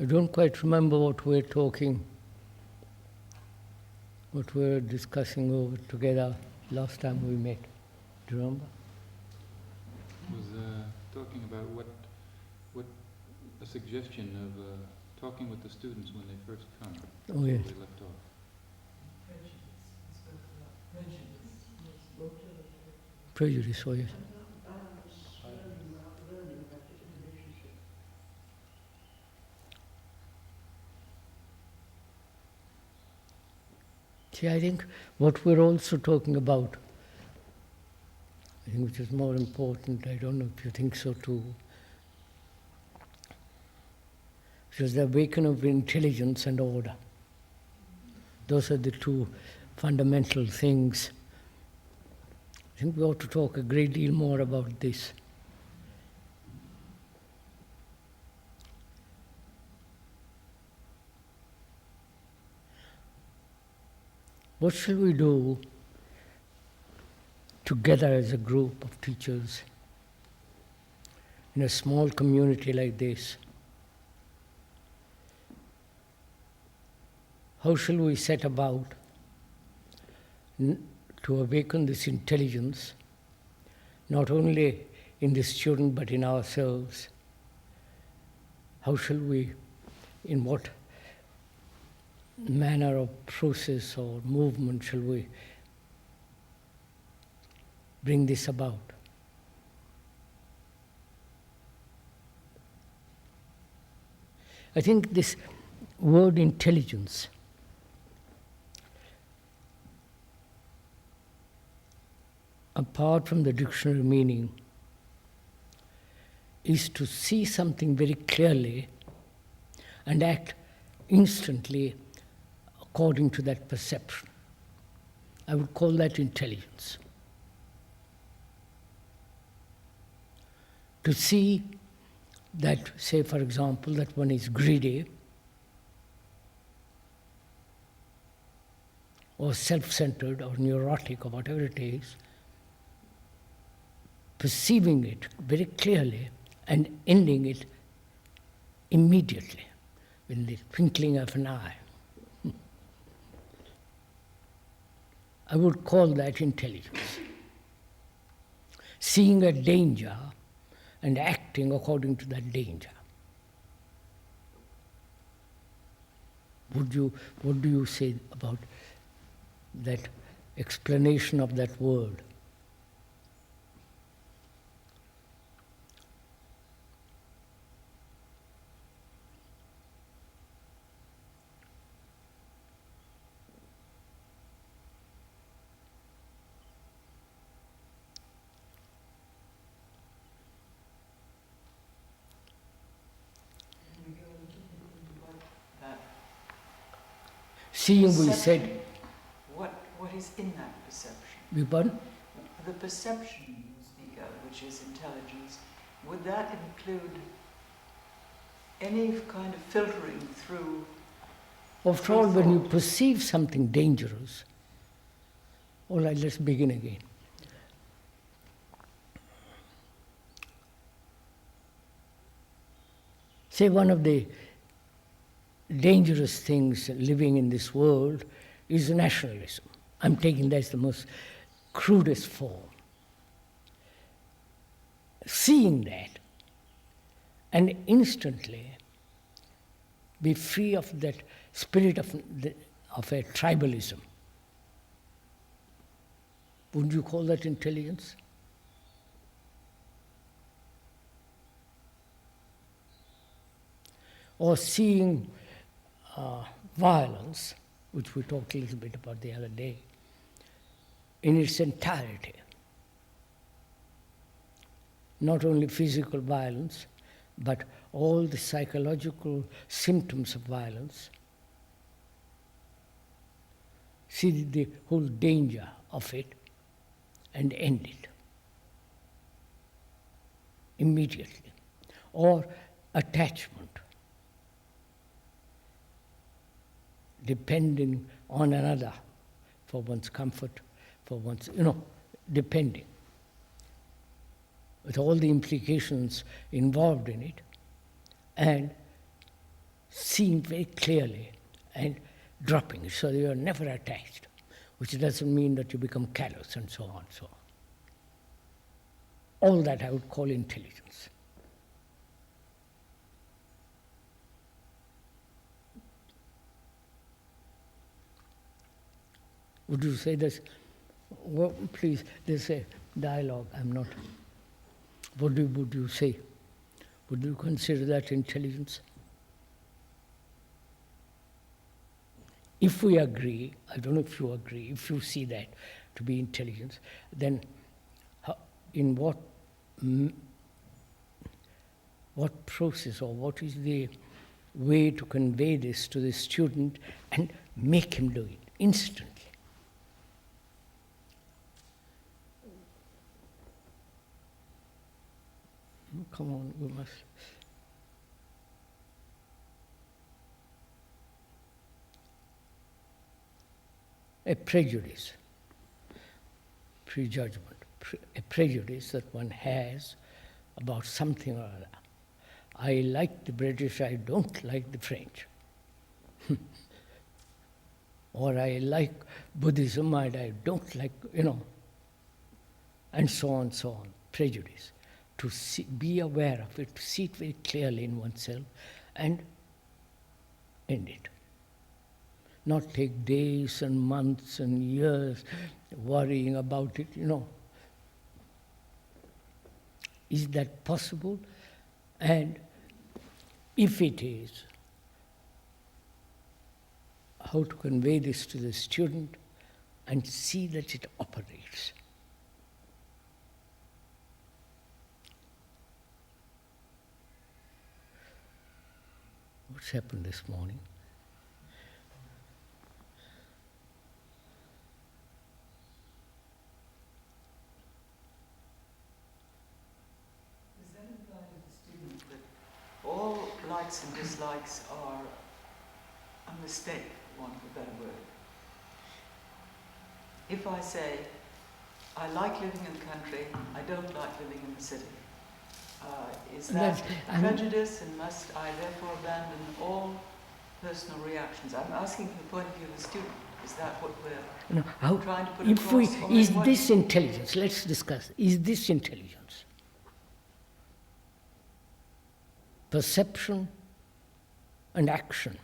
I don't quite remember what we were discussing over together last time we met. Do you remember? Was talking about what a suggestion of talking with the students when they first come. Oh yes. We left off. Prejudice, oh yes. See, I think what we're also talking about, I think which is more important, I don't know if you think so too, which is the awaken of intelligence and order. Those are the two fundamental things. I think we ought to talk a great deal more about this. What shall we do together as a group of teachers in a small community like this? How shall we set about to awaken this intelligence, not only in the student but in ourselves? How shall we, in what manner of process or movement shall we bring this about? I think this word intelligence apart from the dictionary meaning is to see something very clearly and act instantly according to that perception. I would call that intelligence. To see that, say for example, that one is greedy or self-centered or neurotic or whatever it is, perceiving it very clearly and ending it immediately with the twinkling of an eye. I would call that intelligence. Seeing a danger and acting according to that danger. What do you say about that explanation of that word? Seeing, we said. What is in that perception? We pardon? The perception you speak of, which is intelligence, would that include any kind of filtering through? After all, when you perceive something dangerous, all right, let's begin again. Say one of the dangerous things living in this world is nationalism. I'm taking that as the most crudest form. Seeing that and instantly be free of that spirit of a tribalism. Wouldn't you call that intelligence? Or seeing violence, which we talked a little bit about the other day, in its entirety. Not only physical violence, but all the psychological symptoms of violence. See the whole danger of it and end it immediately. Or attachment. Depending on another for one's comfort, for one's, depending. With all the implications involved in it. And seeing very clearly and dropping it so that you are never attached, which doesn't mean that you become callous and so on, so on. All that I would call intelligence. Would you say this? Well, please, there's a dialogue. I'm not. What would you say? Would you consider that intelligence? If we agree, I don't know if you agree, if you see that to be intelligence, then in what process or what is the way to convey this to the student and make him do it instantly? Come on, we must. A prejudice, prejudgment, a prejudice that one has about something or other. I like the British, I don't like the French. Or I like Buddhism and I don't like, and so on, so on. Prejudice. To be aware of it, to see it very clearly in oneself and end it. Not take days and months and years worrying about it, Is that possible? And if it is, how to convey this to the student and see that it operates. What's happened this morning? Does that imply to the student that all likes and dislikes are a mistake, for want of a better word? If I say, I like living in the country, I don't like living in the city, is that prejudice, and must I therefore abandon all personal reactions? I'm asking from the point of view of the student. Is that what we're trying to put across? Is this intelligence? Let's discuss. Is this intelligence? Perception and action.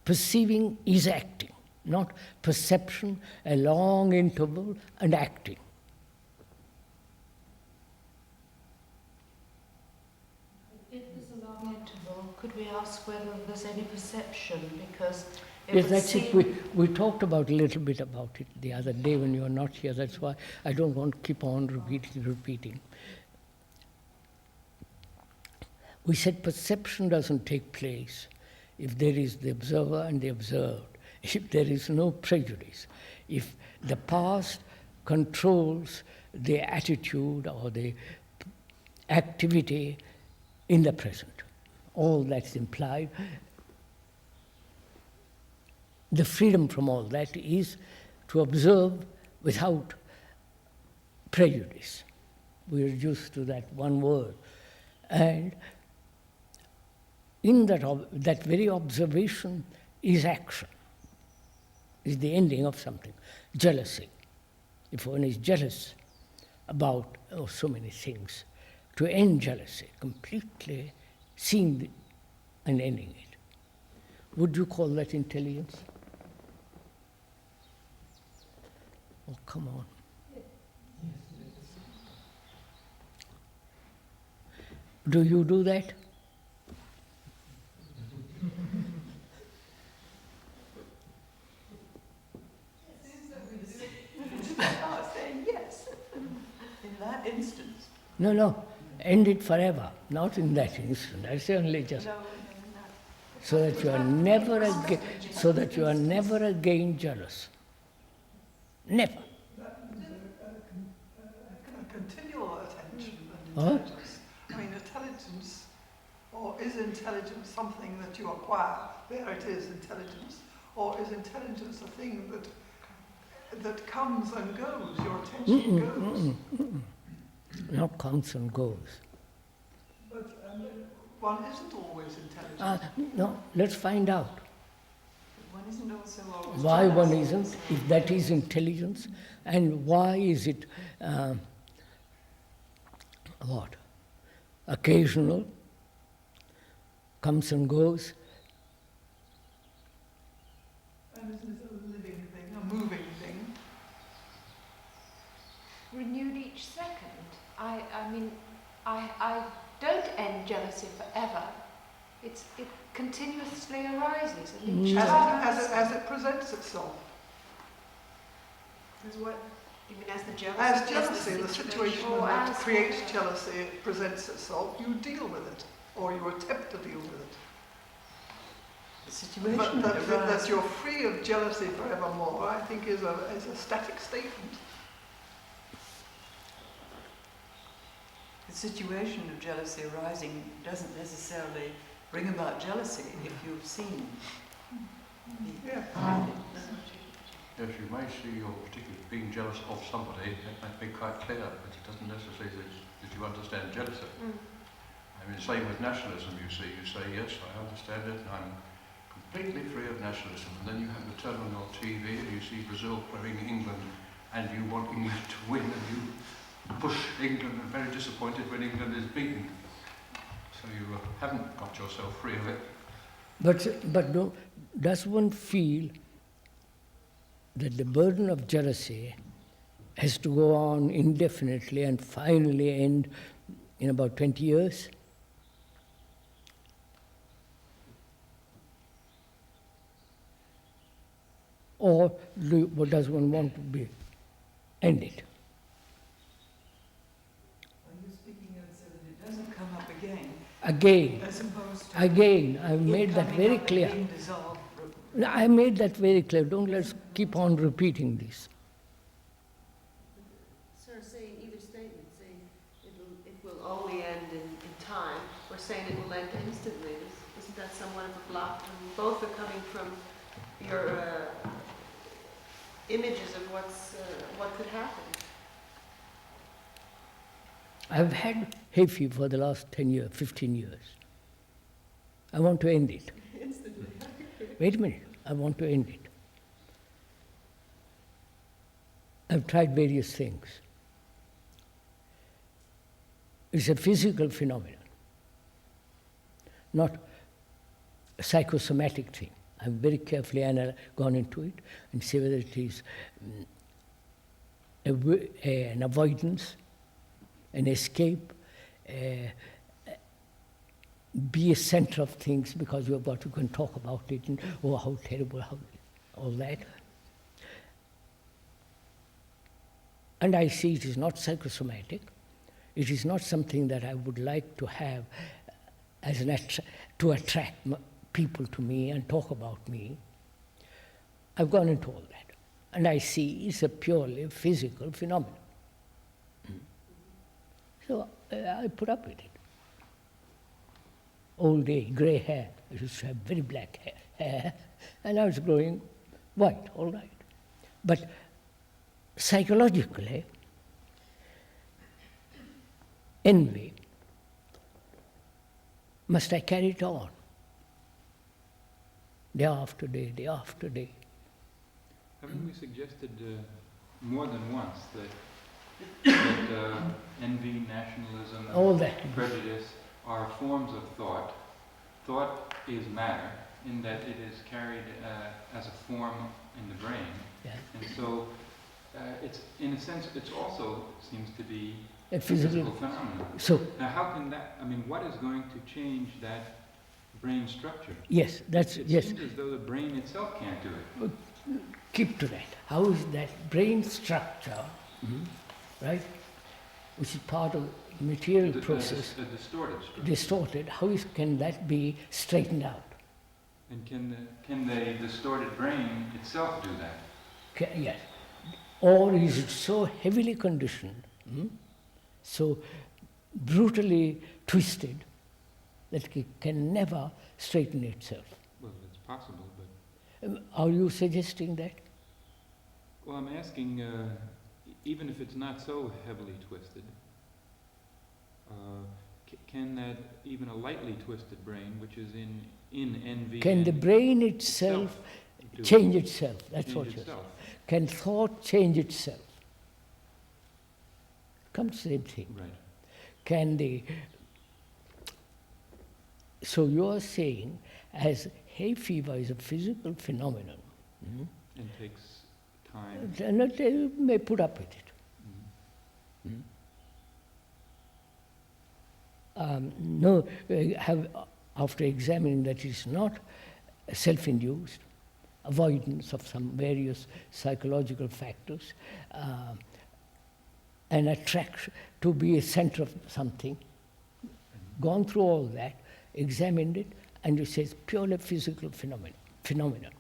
Perceiving is acting, not perception, a long interval, and acting. If there's a long interval, could we ask whether there's any perception? Because yes, that's it. We talked about a little bit about it the other day when you were not here. That's why I don't want to keep on repeating. We said perception doesn't take place if there is the observer and the observed, if there is no prejudice, if the past controls the attitude or the activity in the present. All that's implied. The freedom from all that is to observe without prejudice. We are reduced to that one word. And in that very observation is action, is the ending of something. Jealousy. If one is jealous about so many things, to end jealousy, completely seeing and ending it. Would you call that intelligence? Oh, come on. Do you do that? Saying yes. In that instance. No. End it forever. Not in that instant. I say only just so that you are never again jealous. Never. A continual attention and intelligence. I mean, intelligence, or is intelligence something that you acquire? There it is, intelligence. Or is intelligence a thing that comes and goes? Your attention goes. Not comes and goes. But one isn't always intelligent. No, let's find out One isn't also always why jealous. one isn't, if that is intelligence, and why is it what? Occasional, comes and goes. And isn't it a living thing, a moving thing? Renewed each second. I mean, I don't end jealousy forever. It continuously arises and each time. As it presents itself. As what? You mean as the jealousy? As jealousy, the situation Or when it as- creates jealousy, it presents itself, you deal with it, or you attempt to deal with it. The situation But that arises. you're free of jealousy forevermore, I think is a static statement. The situation of jealousy arising doesn't necessarily bring about jealousy if you've seen the Yeah. Yes, you may see you're particularly being jealous of somebody, it might be quite clear, but it doesn't necessarily that you understand jealousy. I mean, same with nationalism, you say, yes, I understand it, and I'm completely free of nationalism, and then you have to turn on your TV and you see Brazil playing England, and you want England to win, and you push England and are very disappointed when England is beaten. So you haven't got yourself free of it. But does one feel that the burden of jealousy has to go on indefinitely and finally end in about 20 years? Or does one want to be ended? Are you speaking of so that it doesn't come up again, Again, as opposed to again, I've it made that coming very up and clear. being dissolved? I made that very clear. Don't let's keep on repeating this. Sort of saying either statement, saying it will only end in time, or saying it will end instantly. Isn't that somewhat of a block? I mean, both are coming from your images of what could happen. I've had hay fever for the last 10 years, 15 years. I want to end it. Instantly. Wait a minute, I want to end it. I've tried various things. It's a physical phenomenon, not a psychosomatic thing. I've very carefully gone into it and see whether it is an avoidance, an escape, be a center of things because you've got to go and talk about it and, oh, how terrible, how all that. And I see it is not psychosomatic. It is not something that I would like to have as to attract people to me and talk about me. I've gone into all that. And I see it's a purely physical phenomenon. So I put up with it. Old age, grey hair. I used to have very black hair. And I was growing white, all right. But psychologically, envy, must I carry it on? Day after day, day after day. Haven't we suggested more than once that envy, nationalism, All that. prejudice are forms of thought? Thought is matter in that it is carried as a form in the brain. Yeah. And so it's, in a sense, it's also seems to be A a physical phenomenon. So, Now how can that, I mean, what is going to change that brain structure? yes, that's, It yes. seems as though the brain itself can't do it. Keep to that. How is that brain structure, right, which is part of the material process, A distorted structure. distorted, can that be straightened out? And can the distorted brain itself do that? Yes. Or is it so heavily conditioned, so brutally twisted, that it can never straighten itself? Well, it's possible, but... Are you suggesting that? Well, I'm asking, even if it's not so heavily twisted, can that, even a lightly twisted brain, which is in envy... Can the brain itself change itself? That's what you're saying. Can thought change itself? Comes the same thing. Right. Can the... So you're saying, as hay fever is a physical phenomenon, and takes time. and they may put up with it. After examining that it's not self-induced, avoidance of some various psychological factors, an attraction to be a center of something, gone through all that, examined it, and you say it's purely physical phenomenon.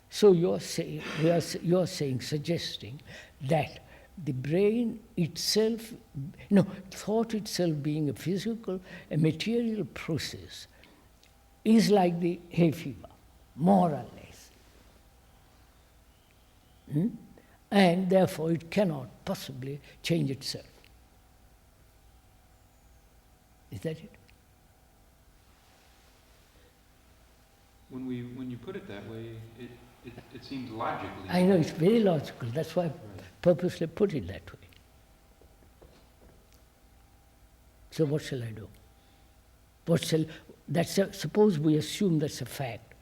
So you're saying, suggesting that the brain itself, thought itself being a material process, is like the hay fever, more or less. And therefore it cannot possibly change itself. Is that it? When you put it that way, it seems logically... I know, it's very logical. That's why I purposely put it that way. So what shall I do? Suppose we assume that's a fact.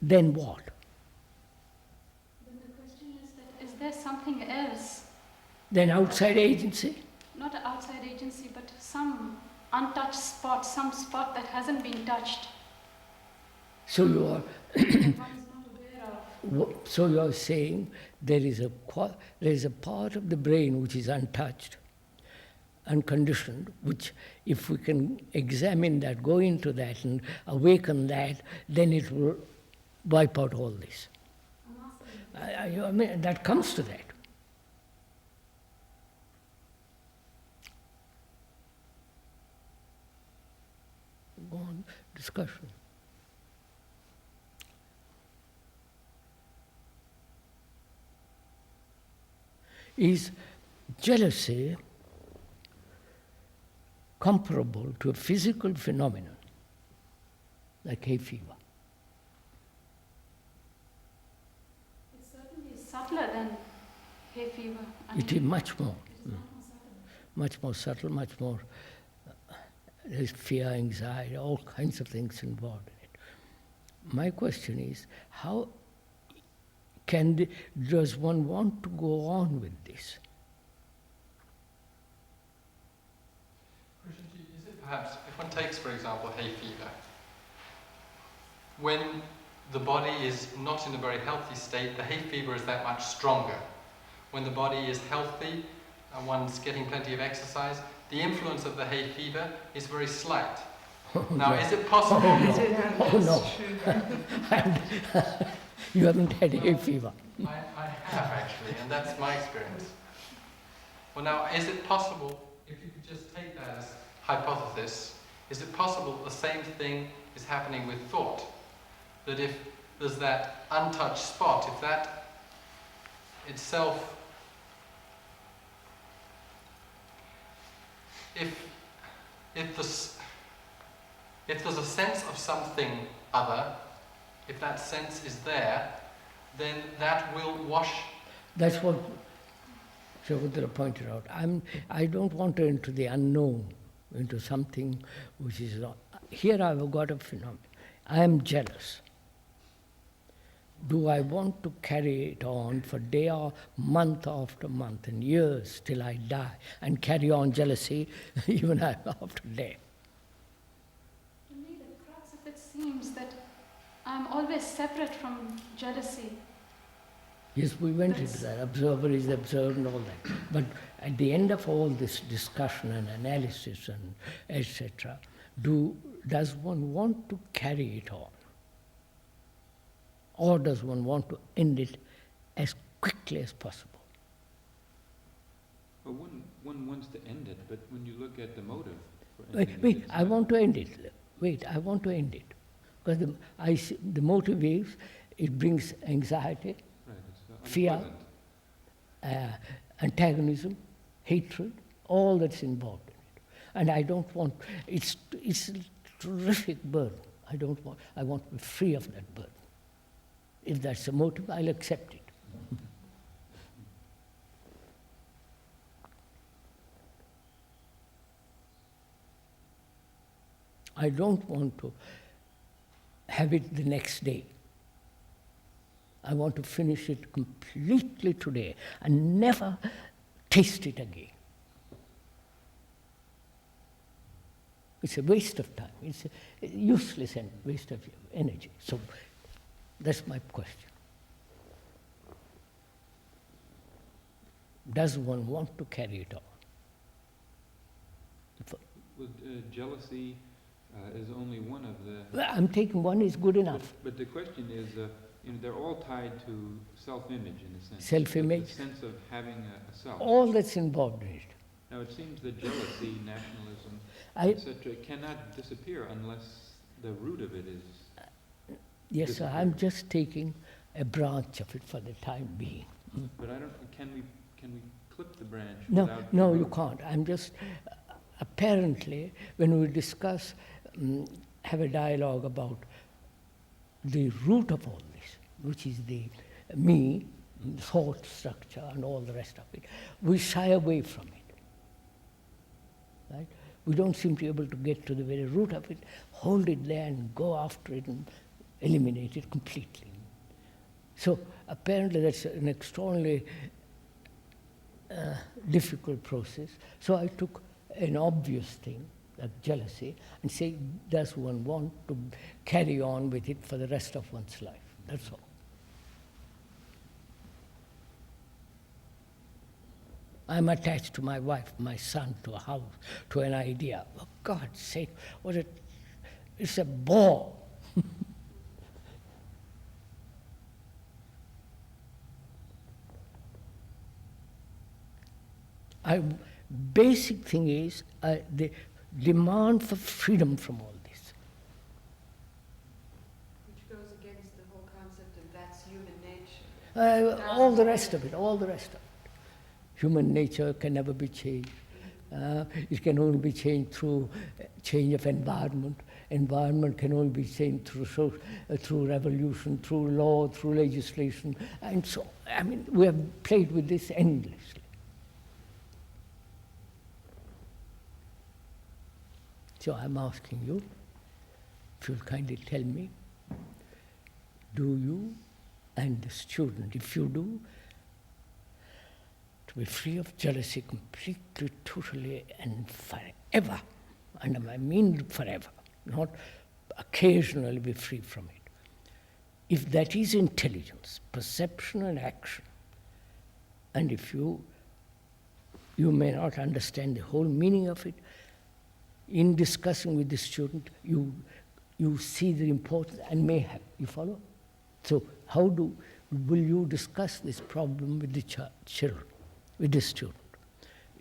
Then what? Then the question is that, is there something else? Then outside agency? Not an outside agency, but some untouched spot, some spot that hasn't been touched. So you are... One is not aware of. So you are saying there is a part of the brain which is untouched, unconditioned, which if we can examine that, go into that and awaken that, then it will wipe out all this. I mean, that comes to that. Go on, discussion. Is jealousy comparable to a physical phenomenon like hay fever? It's certainly subtler than hay fever. It is much more. Much more subtle, much more. There's fear, anxiety, all kinds of things involved in it. My question is, how does one want to go on with this? Is it perhaps, if one takes, for example, hay fever, when the body is not in a very healthy state, the hay fever is that much stronger. When the body is healthy and one's getting plenty of exercise, the influence of the hay fever is very slight. Now, is it possible? No. You haven't had hay fever. I have actually, and that's my experience. Well, now, is it possible, if you could just take that as hypothesis, is it possible the same thing is happening with thought? That if there's that untouched spot, if that itself, if there's a sense of something other, if that sense is there, then that will wash. That's what Shakuntala pointed out. I don't want to enter the unknown, into something which is not. Here I've got a phenomenon. I am jealous. Do I want to carry it on for day or month after month and years till I die and carry on jealousy even after death? To me, the crux of it seems that I'm always separate from jealousy. Yes, we went into that. Observer is observed and all that. But at the end of all this discussion and analysis and etc., does one want to carry it on? Or does one want to end it as quickly as possible? Well, one wants to end it, but when you look at the motive for ending it... Wait, I want to end it. I want to end it. Because the motive is, it brings anxiety, fear, antagonism, hatred, all that's involved in it. And I don't want, it's a terrific burden. I want to be free of that burden. If that's the motive, I'll accept it. I don't want to have it the next day. I want to finish it completely today and never taste it again. It's a waste of time. It's a useless and waste of energy. So that's my question. Does one want to carry it on? Jealousy is only one of the... Well, I'm taking one is good enough. But the question is, they're all tied to self-image in a sense. Self-image? The sense of having a self. All that's involved in it. Now it seems that jealousy, nationalism, etc. cannot disappear unless the root of it is... Yes, sir, I'm just taking a branch of it for the time being. But can we clip the branch No, without... no, you can't. I'm just... apparently, when we discuss, have a dialogue about the root of all this, which is the me, thought structure and all the rest of it, we shy away from it. Right? We don't seem to be able to get to the very root of it, hold it there and go after it and eliminate it completely. So apparently that's an extraordinarily difficult process. So I took an obvious thing, like jealousy, and say, does one want to carry on with it for the rest of one's life? That's all. I'm attached to my wife, my son, to a house, to an idea. For God's sake, it's a bore. Basic thing is the demand for freedom from all this. Which goes against the whole concept of that's human nature. All the rest of it. Human nature can never be changed. It can only be changed through change of environment. Environment can only be changed through revolution, through law, through legislation. And so, I mean, we have played with this endlessly. So I'm asking you, if you'll kindly tell me, do you and the student, if you do, to be free of jealousy completely, totally, and forever, and I mean forever, not occasionally be free from it. If that is intelligence, perception and action, and if you may not understand the whole meaning of it, in discussing with the student, you see the importance and may have, you follow? So how will you discuss this problem with the children, with the student?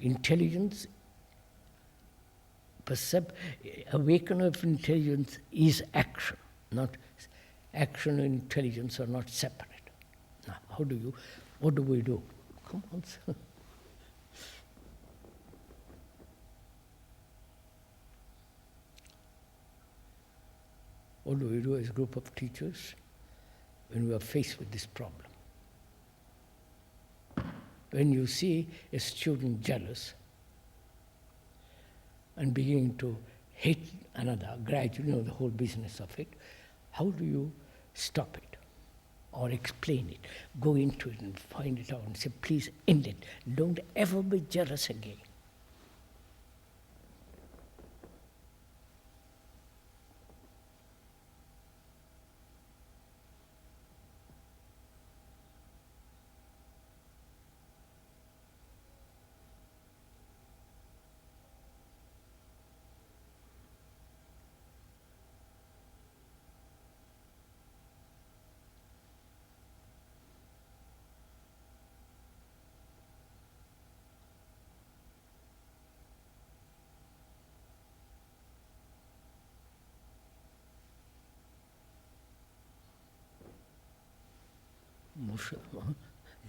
Intelligence, awakening of intelligence is action, not action and intelligence are not separate. Now, what do we do? Come on, sir. What do we do as a group of teachers when we are faced with this problem? When you see a student jealous and beginning to hate another, gradually, the whole business of it, how do you stop it or explain it? Go into it and find it out and say, please end it. Don't ever be jealous again.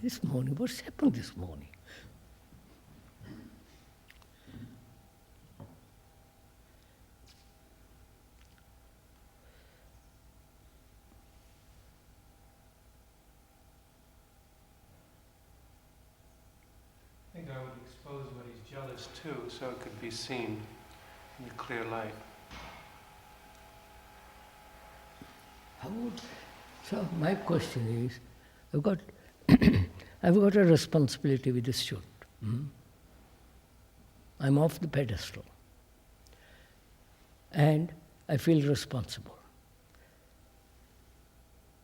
This morning, what's happened this morning? purpose too, so it could be seen in the clear light. So my question is, I've got a responsibility with the student. I'm off the pedestal. And I feel responsible.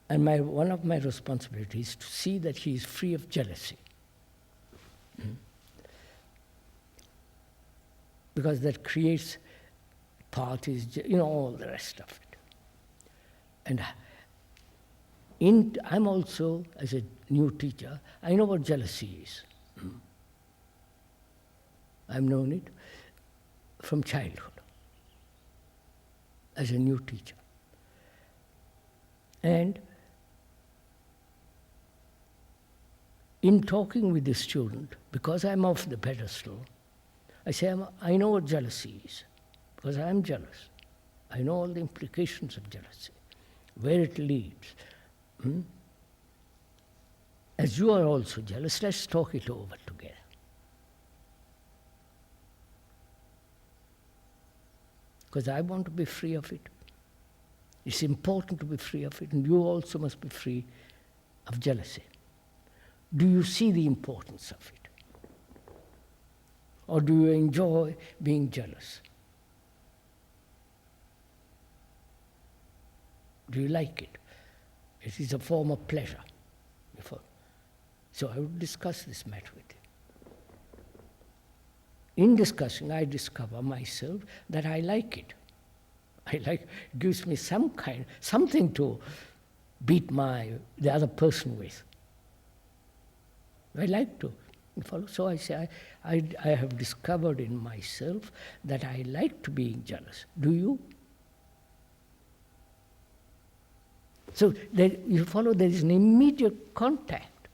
And one of my responsibilities is to see that he is free of jealousy. Because that creates parties, all the rest of it. And I'm also, as a new teacher, I know what jealousy is. I've known it from childhood, as a new teacher. And in talking with the student, because I'm off the pedestal, I say, I know what jealousy is, because I'm jealous. I know all the implications of jealousy, where it leads. As you are also jealous, let's talk it over together. Because I want to be free of it. It's important to be free of it, and you also must be free of jealousy. Do you see the importance of it? Or do you enjoy being jealous? Do you like it? It is a form of pleasure. So I would discuss this matter with you. In discussing, I discover myself that I like it. It gives me something to beat the other person with. I like to. You follow? So I say, I have discovered in myself that I like to be jealous. Do you? So you follow, there is an immediate contact.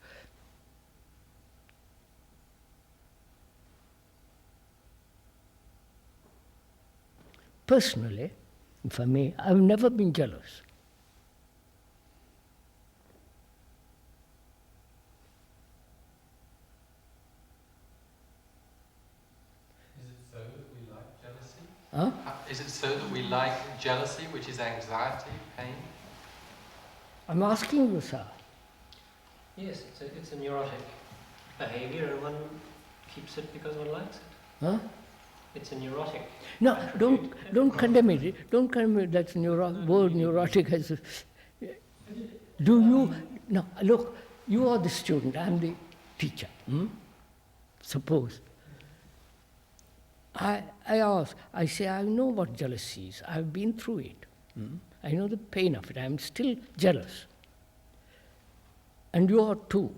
Personally, if I may, I've never been jealous. Huh? Is it so that we like jealousy, which is anxiety, pain? I'm asking you, sir. Yes, it's a neurotic behavior, and one keeps it because one likes it. Huh? It's a neurotic. No, don't condemn it. Don't condemn it. That word neurotic has. Do you? No, look. You are the student. I'm the teacher. Suppose. I ask. I say, I know what jealousy is. I've been through it. I know the pain of it. I'm still jealous. And you are too.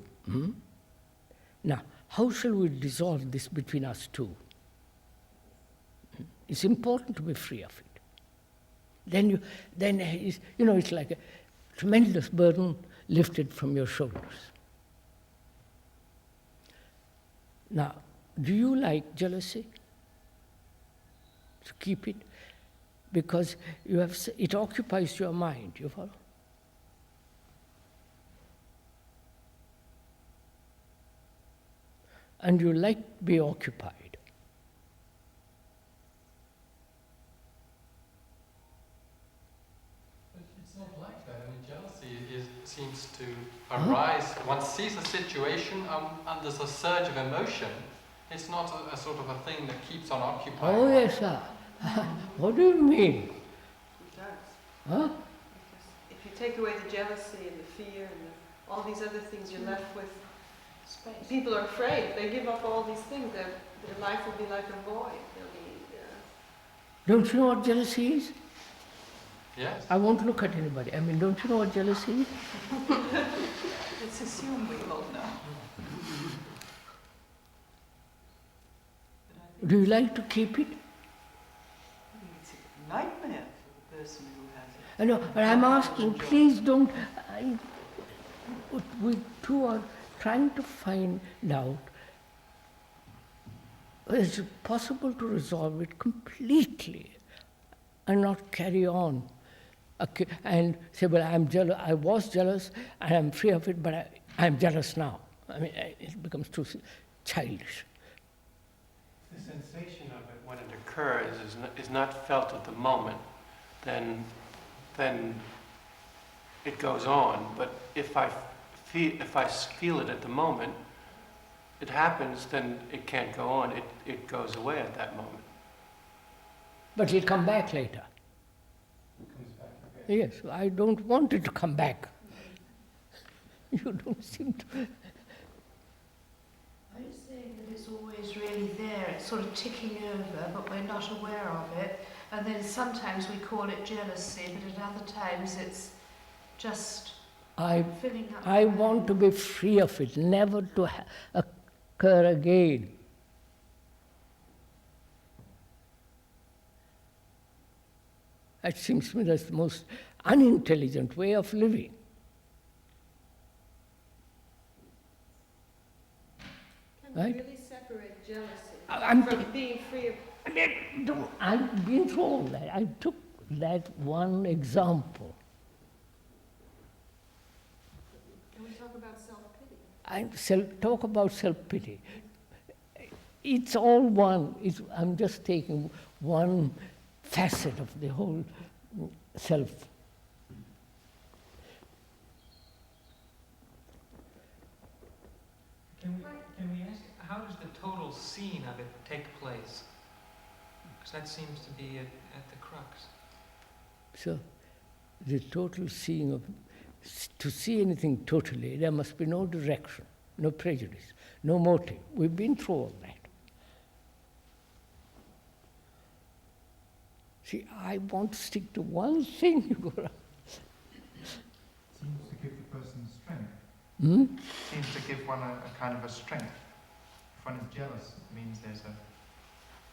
Now, how shall we dissolve this between us two? It's important to be free of it. Then it's like a tremendous burden lifted from your shoulders. Now, do you like jealousy? To keep it? Because it occupies your mind, you follow? And you like to be occupied. It's not like that. I mean, jealousy seems to arise. One sees a situation and there's a surge of emotion. It's not a sort of a thing that keeps on occupying. Oh, yes, sir. What do you mean? It does. Huh? If you take away the jealousy and the fear and all these other things, you're left with space. People are afraid. They give up all these things. Their life will be like a void. Don't you know what jealousy is? Yes. I won't look at anybody. I mean, don't you know what jealousy is? Let's assume we all know. Do you like to keep it? It's a nightmare for the person who has it. I know, but I'm asking, please don't. We two are trying to find out, is it possible to resolve it completely and not carry on and say, well, I'm jealous, I was jealous, and I'm free of it, but I'm jealous now. I mean, it becomes too childish. the sensation of it when it occurs is not felt at the moment, then it goes on. But if I feel it at the moment, it happens, then it can't go on. It goes away at that moment. But it'll come back later. It comes back again. Yes, I don't want it to come back. You don't seem to. Are you saying that it's always really there? It's sort of ticking over, but we're not aware of it. And then sometimes we call it jealousy, but at other times it's just filling up. I want to be free of it, never to occur again. It seems to me that's the most unintelligent way of living. Can Right? we really separate jealousy I'm from being free of... I've been through all that. I took that one example. Can we talk about self-pity? Talk about self-pity. It's all one. I'm just taking one facet of the whole self. Can we ask, how does the total scene of it take place? Because that seems to be at the crux. So, the total seeing of, to see anything totally, there must be no direction, no prejudice, no motive. We've been through all that. See, I want to stick to one thing. Seems to give the person strength. Seems to give one a kind of a strength. If one is jealous, it means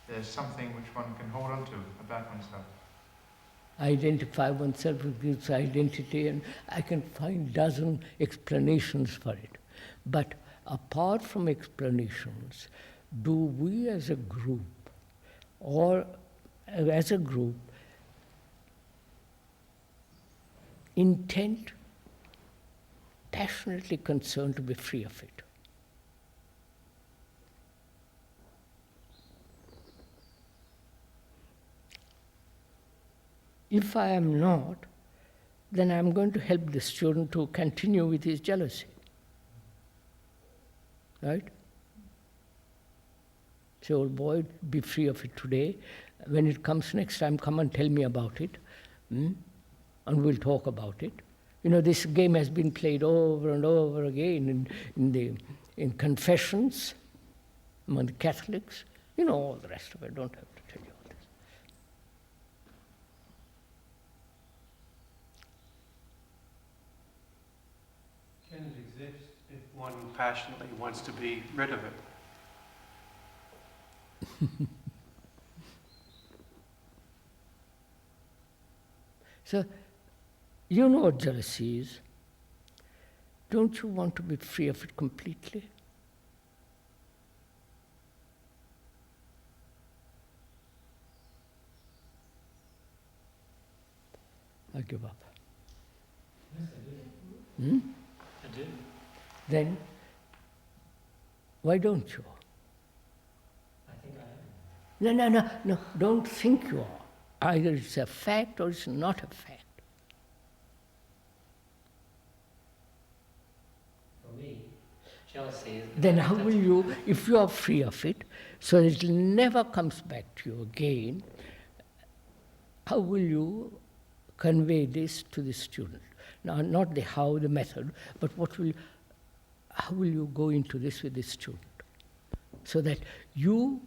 there's something which one can hold on to about oneself. Identify oneself, it gives identity, and I can find dozen explanations for it. But apart from explanations, do we as a group, intent, passionately concerned to be free of it? If I am not, then I am going to help the student to continue with his jealousy. Right? Say, old boy, be free of it today. When it comes next time, come and tell me about it. And we'll talk about it. You know, this game has been played over and over again in confessions among the Catholics. You know all the rest of it, don't have to tell you all this. Can it exist if one passionately wants to be rid of it? So, you know what jealousy is. Don't you want to be free of it completely? I give up. Yes, I do. I do. Then, why don't you? I think I am. No, don't think you are. Either it's a fact or it's not a fact. For me, jealousy is... Then how will you, if you are free of it, so it never comes back to you again, how will you convey this to the student? Now, not the how, the method, but how will you go into this with the student? So that you,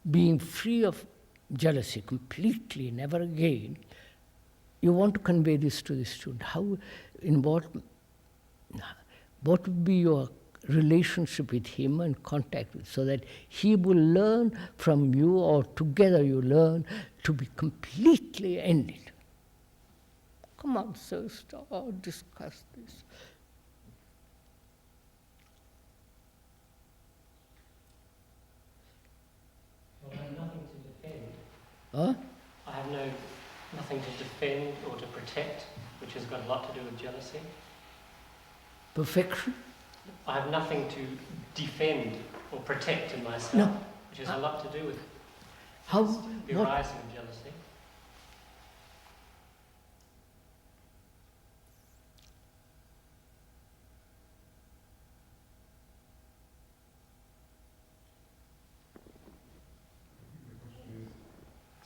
being free of jealousy completely, never again, you want to convey this to the student. What would be your relationship with him and contact with, so that he will learn from you, or together you learn to be completely ended? Come on, sir, start, discuss this. Well, I have nothing to defend. Huh? I have nothing to defend or to protect, which has got a lot to do with jealousy. Perfection? I have nothing to defend or protect in myself, No. which which has a lot to do with How? the What? arising of jealousy.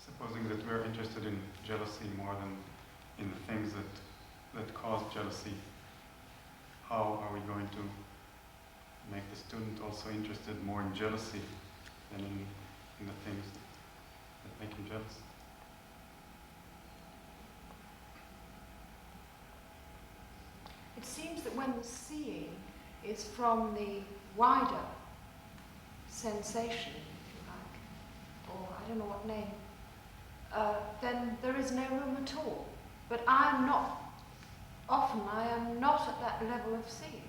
Supposing that we're interested in jealousy more than in the things that cause jealousy, how are we going to make the student also interested more in jealousy than in the things that make him jealous? It seems that when the seeing is from the wider sensation, if you like, or I don't know what name, then there is no room at all. But I am not at that level of seeing.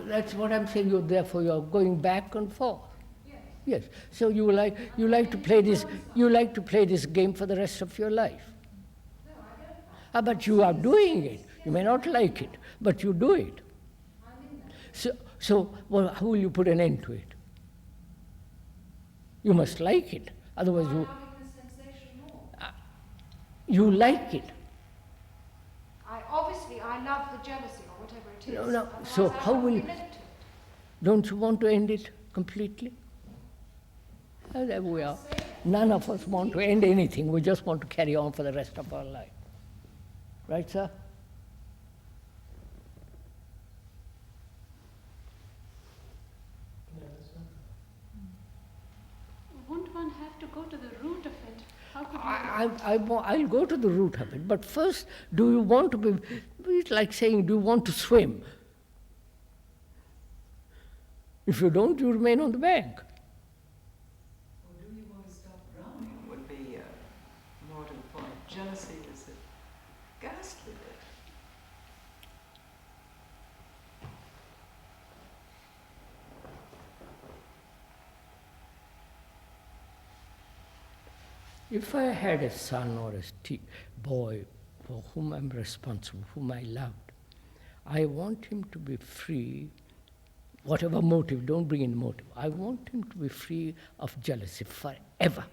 That's what I'm saying. Therefore, you're going back and forth. Yes. Yes. So you like to play this. You like to play this game for the rest of your life. No, I don't. But you are doing it. You may not like it, but you do it. I'm in that. So well, how will you put an end to it? You must like it. Otherwise, I'm having the sensation more. you like it. Obviously, I love the jealousy or whatever it is. No. So otherwise I how won't will be you? lived to it. Don't you want to end it completely? There we are. None of us want to end anything. We just want to carry on for the rest of our life. Right, sir? Won't one have to go to the root of it? How could I'll go to the root of it. But first, do you want to be? It's like saying, do you want to swim? If you don't, you remain on the bank. Or do you want to stop drowning? Would be more to the point. Jealousy is a ghastly bit. If I had a son or a boy for whom I'm responsible, whom I loved, I want him to be free, whatever motive, don't bring in motive. I want him to be free of jealousy forever,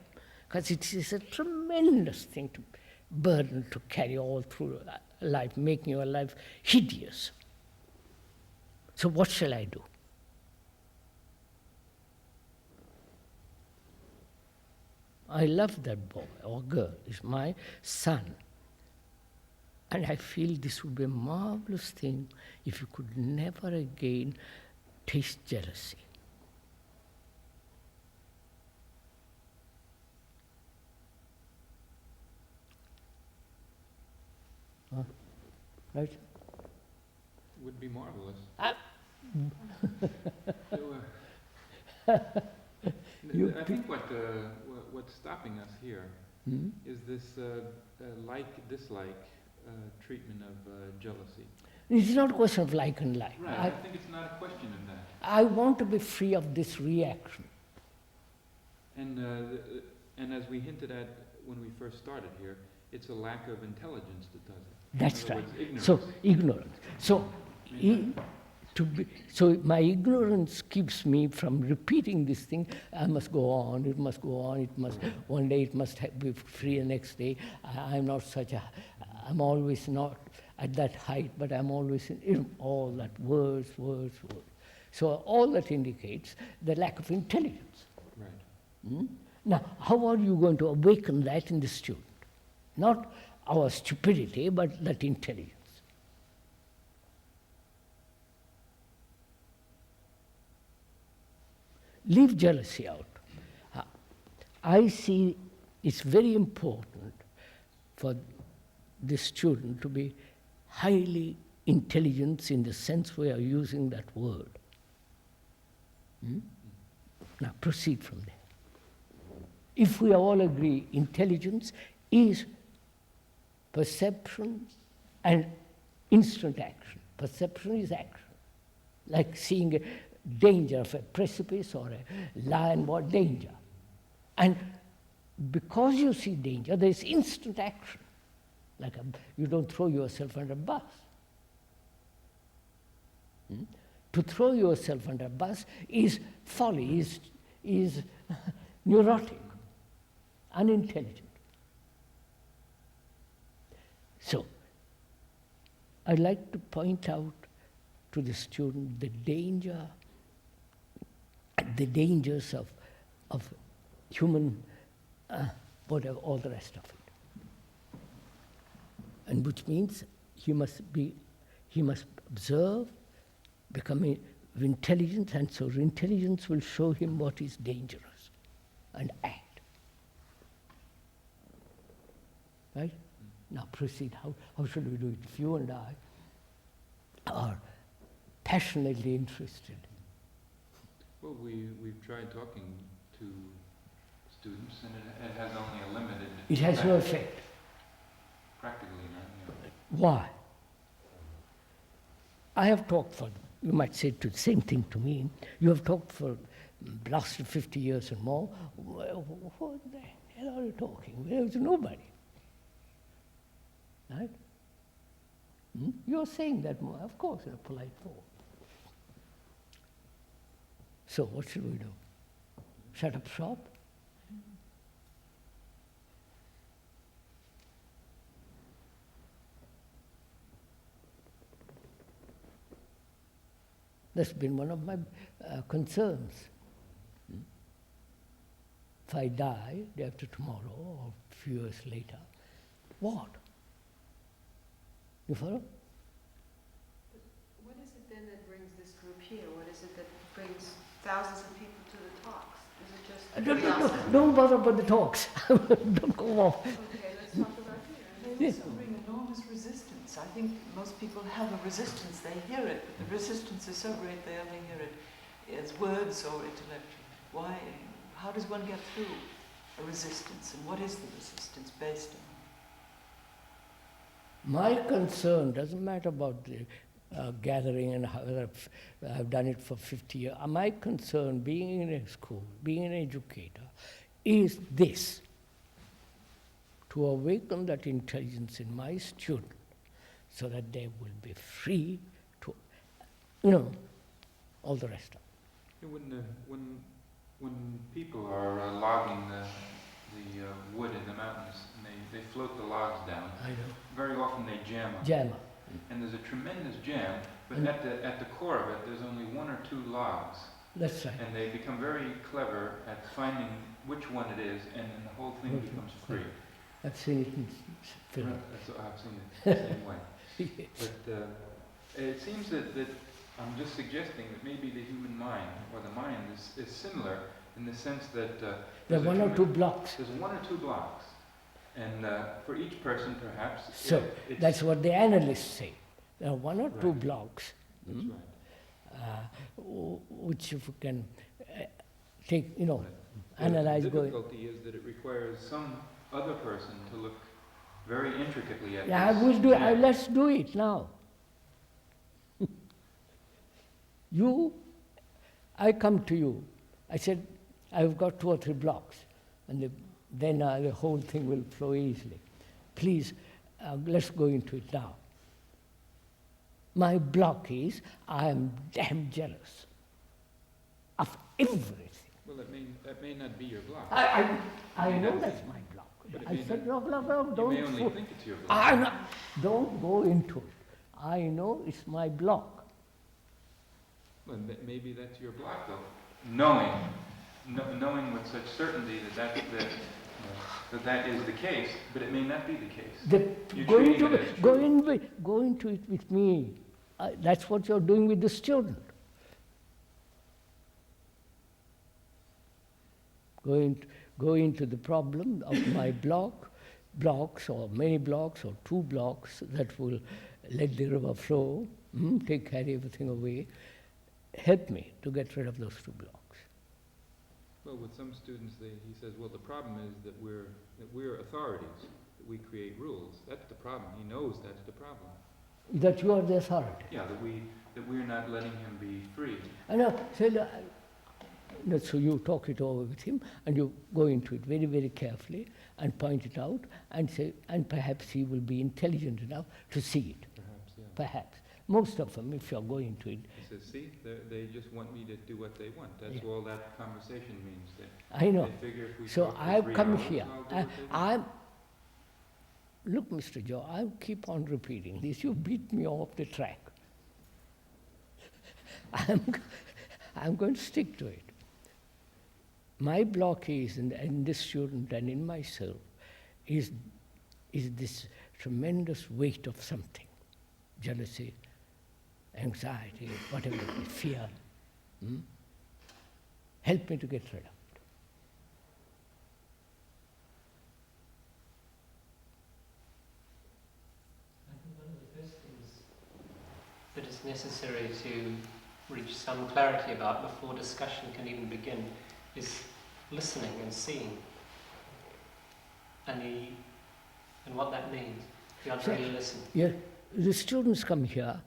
because it is a tremendous thing to burden to carry all through life, making your life hideous. So what shall I do? I love that boy or girl, is my son. And I feel this would be a marvelous thing if you could never again taste jealousy. Right? Would be marvelous. I think what's stopping us here is this like-dislike treatment of jealousy. It's not a question of like and like. Right, I think it's not a question of that. I want to be free of this reaction. And as we hinted at when we first started here, it's a lack of intelligence that does it. That's In other right. words, ignorance. So ignorance. So my ignorance keeps me from repeating this thing. I must go on. It must go on. It must. One day it must be free. The next day, I'm not such a. I'm always not at that height, but I'm always in all that words. So all that indicates the lack of intelligence. Right. Now, how are you going to awaken that in the student? Not our stupidity, but that intelligence. Leave jealousy out. I see it's very important for the student to be highly intelligent in the sense we are using that word. Now proceed from there. If we all agree intelligence is perception and instant action. Perception is action. Like seeing a danger of a precipice or a lion, what danger. And because you see danger, there is instant action. Like you don't throw yourself under a bus. To throw yourself under a bus is folly, is neurotic, unintelligent. So, I'd like to point out to the student the dangers of human, whatever, all the rest of it. And which means he must observe, become intelligent, and so intelligence will show him what is dangerous and act. Right? Now proceed. How should we do it? If you and I are passionately interested. Well, we've tried talking to students, and it has only a limited It has effect. no effect. Practically none. Yeah. Why? I have talked for, you might say the same thing to me, you have talked for the last 50 years and more. What the hell are you talking? There's nobody. Right? You're saying that more, of course, in a polite form. So what should we do? Shut up shop? That's been one of my concerns. If I die day after tomorrow or a few years later, what? You follow? What is it then that brings this group here? What is it that brings thousands of people to the talks? Is it just Don't bother about the talks. Don't go off. Okay, let's talk about here. They also bring enormous resistance. I think most people have a resistance. They hear it, but the resistance is so great they only hear it as words or intellectually. Why? How does one get through a resistance, and what is the resistance based on? My concern doesn't matter about the gathering and how I've done it for 50 years. My concern, being in a school, being an educator, is this: to awaken that intelligence in my student so that they will be free to, all the rest of it. When people are logging the wood in the mountains, and they float the logs down, I know. very often they jam them. Jam. And there's a tremendous jam, but at the core of it, there's only one or two logs. That's right. And they become very clever at finding which one it is, and then the whole thing becomes free. I've seen it in film. I've seen it the same way. But it seems that I'm just suggesting that maybe the human mind, or the mind, is similar in the sense that there are one or two blocks. There's one or two blocks. And for each person, perhaps... So, that's what the analysts say. There are one or two blocks. That's right. Which if you can take, analyze. The difficulty is that it requires some other person to look very intricately at Yeah, this. we'll do it. Let's do it now. I come to you. I said, I've got 2 or 3 blocks. And then the whole thing will flow easily. Please, let's go into it now. My block is, I am damn jealous of everything. Well, that may not be your block. I know that's my block. I said, no, don't. You may only think it's your block. Don't go into it. I know it's my block. Well, maybe that's your block, though. Knowing with such certainty that is the case, but it may not be the case. Go into it with me. That's what you're doing with the student. Go into the problem of my blocks, or many blocks, or 2 blocks that will let the river flow, carry everything away. Help me to get rid of those 2 blocks. Well, with some students, he says, well, the problem is that we're authorities, that we create rules. That's the problem. He knows that's the problem. That you are the authority. Yeah, that we're not letting him be free. I know. So you talk it over with him, and you go into it very, very carefully, and point it out, and say, and perhaps he will be intelligent enough to see it. Perhaps, yeah. Perhaps. Most of them, if you're going to it. He says, see, they just want me to do what they want. That's Yeah. all that conversation means. I know. They figure if we So talk for I've 3 come hours, here. I'll do what they want. Look, Mr. Joe, I'll keep on repeating this. You beat me off the track. I'm going to stick to it. My block is in this student and in myself is this tremendous weight of something. Jealousy, anxiety, whatever it is, fear. Help me to get rid of it. I think one of the first things that is necessary to reach some clarity about before discussion can even begin is listening and seeing, and what that means. You have to really listen. Yeah, the students come here,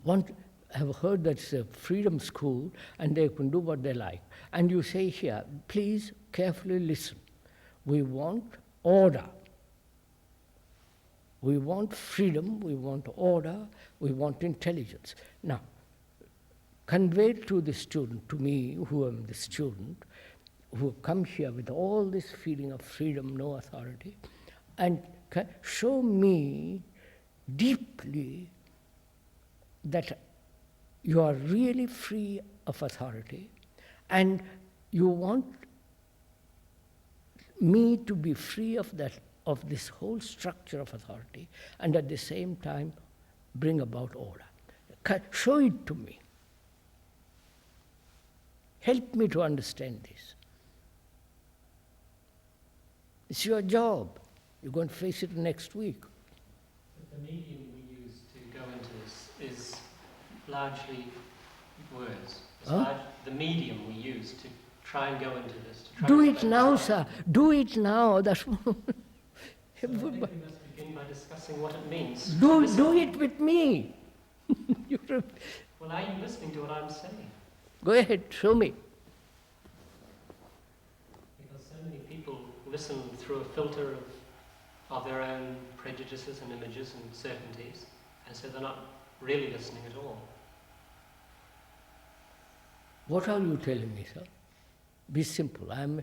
have heard that it's a freedom school and they can do what they like. And you say here, please carefully listen. We want order. We want freedom, we want order, we want intelligence. Now, convey to the student, to me, who am the student, who come here with all this feeling of freedom, no authority, and show me deeply that you are really free of authority, and you want me to be free of this whole structure of authority, and at the same time bring about order. Show it to me. Help me to understand this. It's your job. You're going to face it next week. But the medium we use to go into this is largely words. The medium we use to try and go into this. Do it now, sir. Do it now. That's So I think we must begin by discussing what it means. do it with me. Well, are you listening to what I'm saying? Go ahead, show me. Because so many people listen through a filter of their own prejudices and images and certainties, and so they're not really listening at all. What are you telling me, sir? Be simple. I'm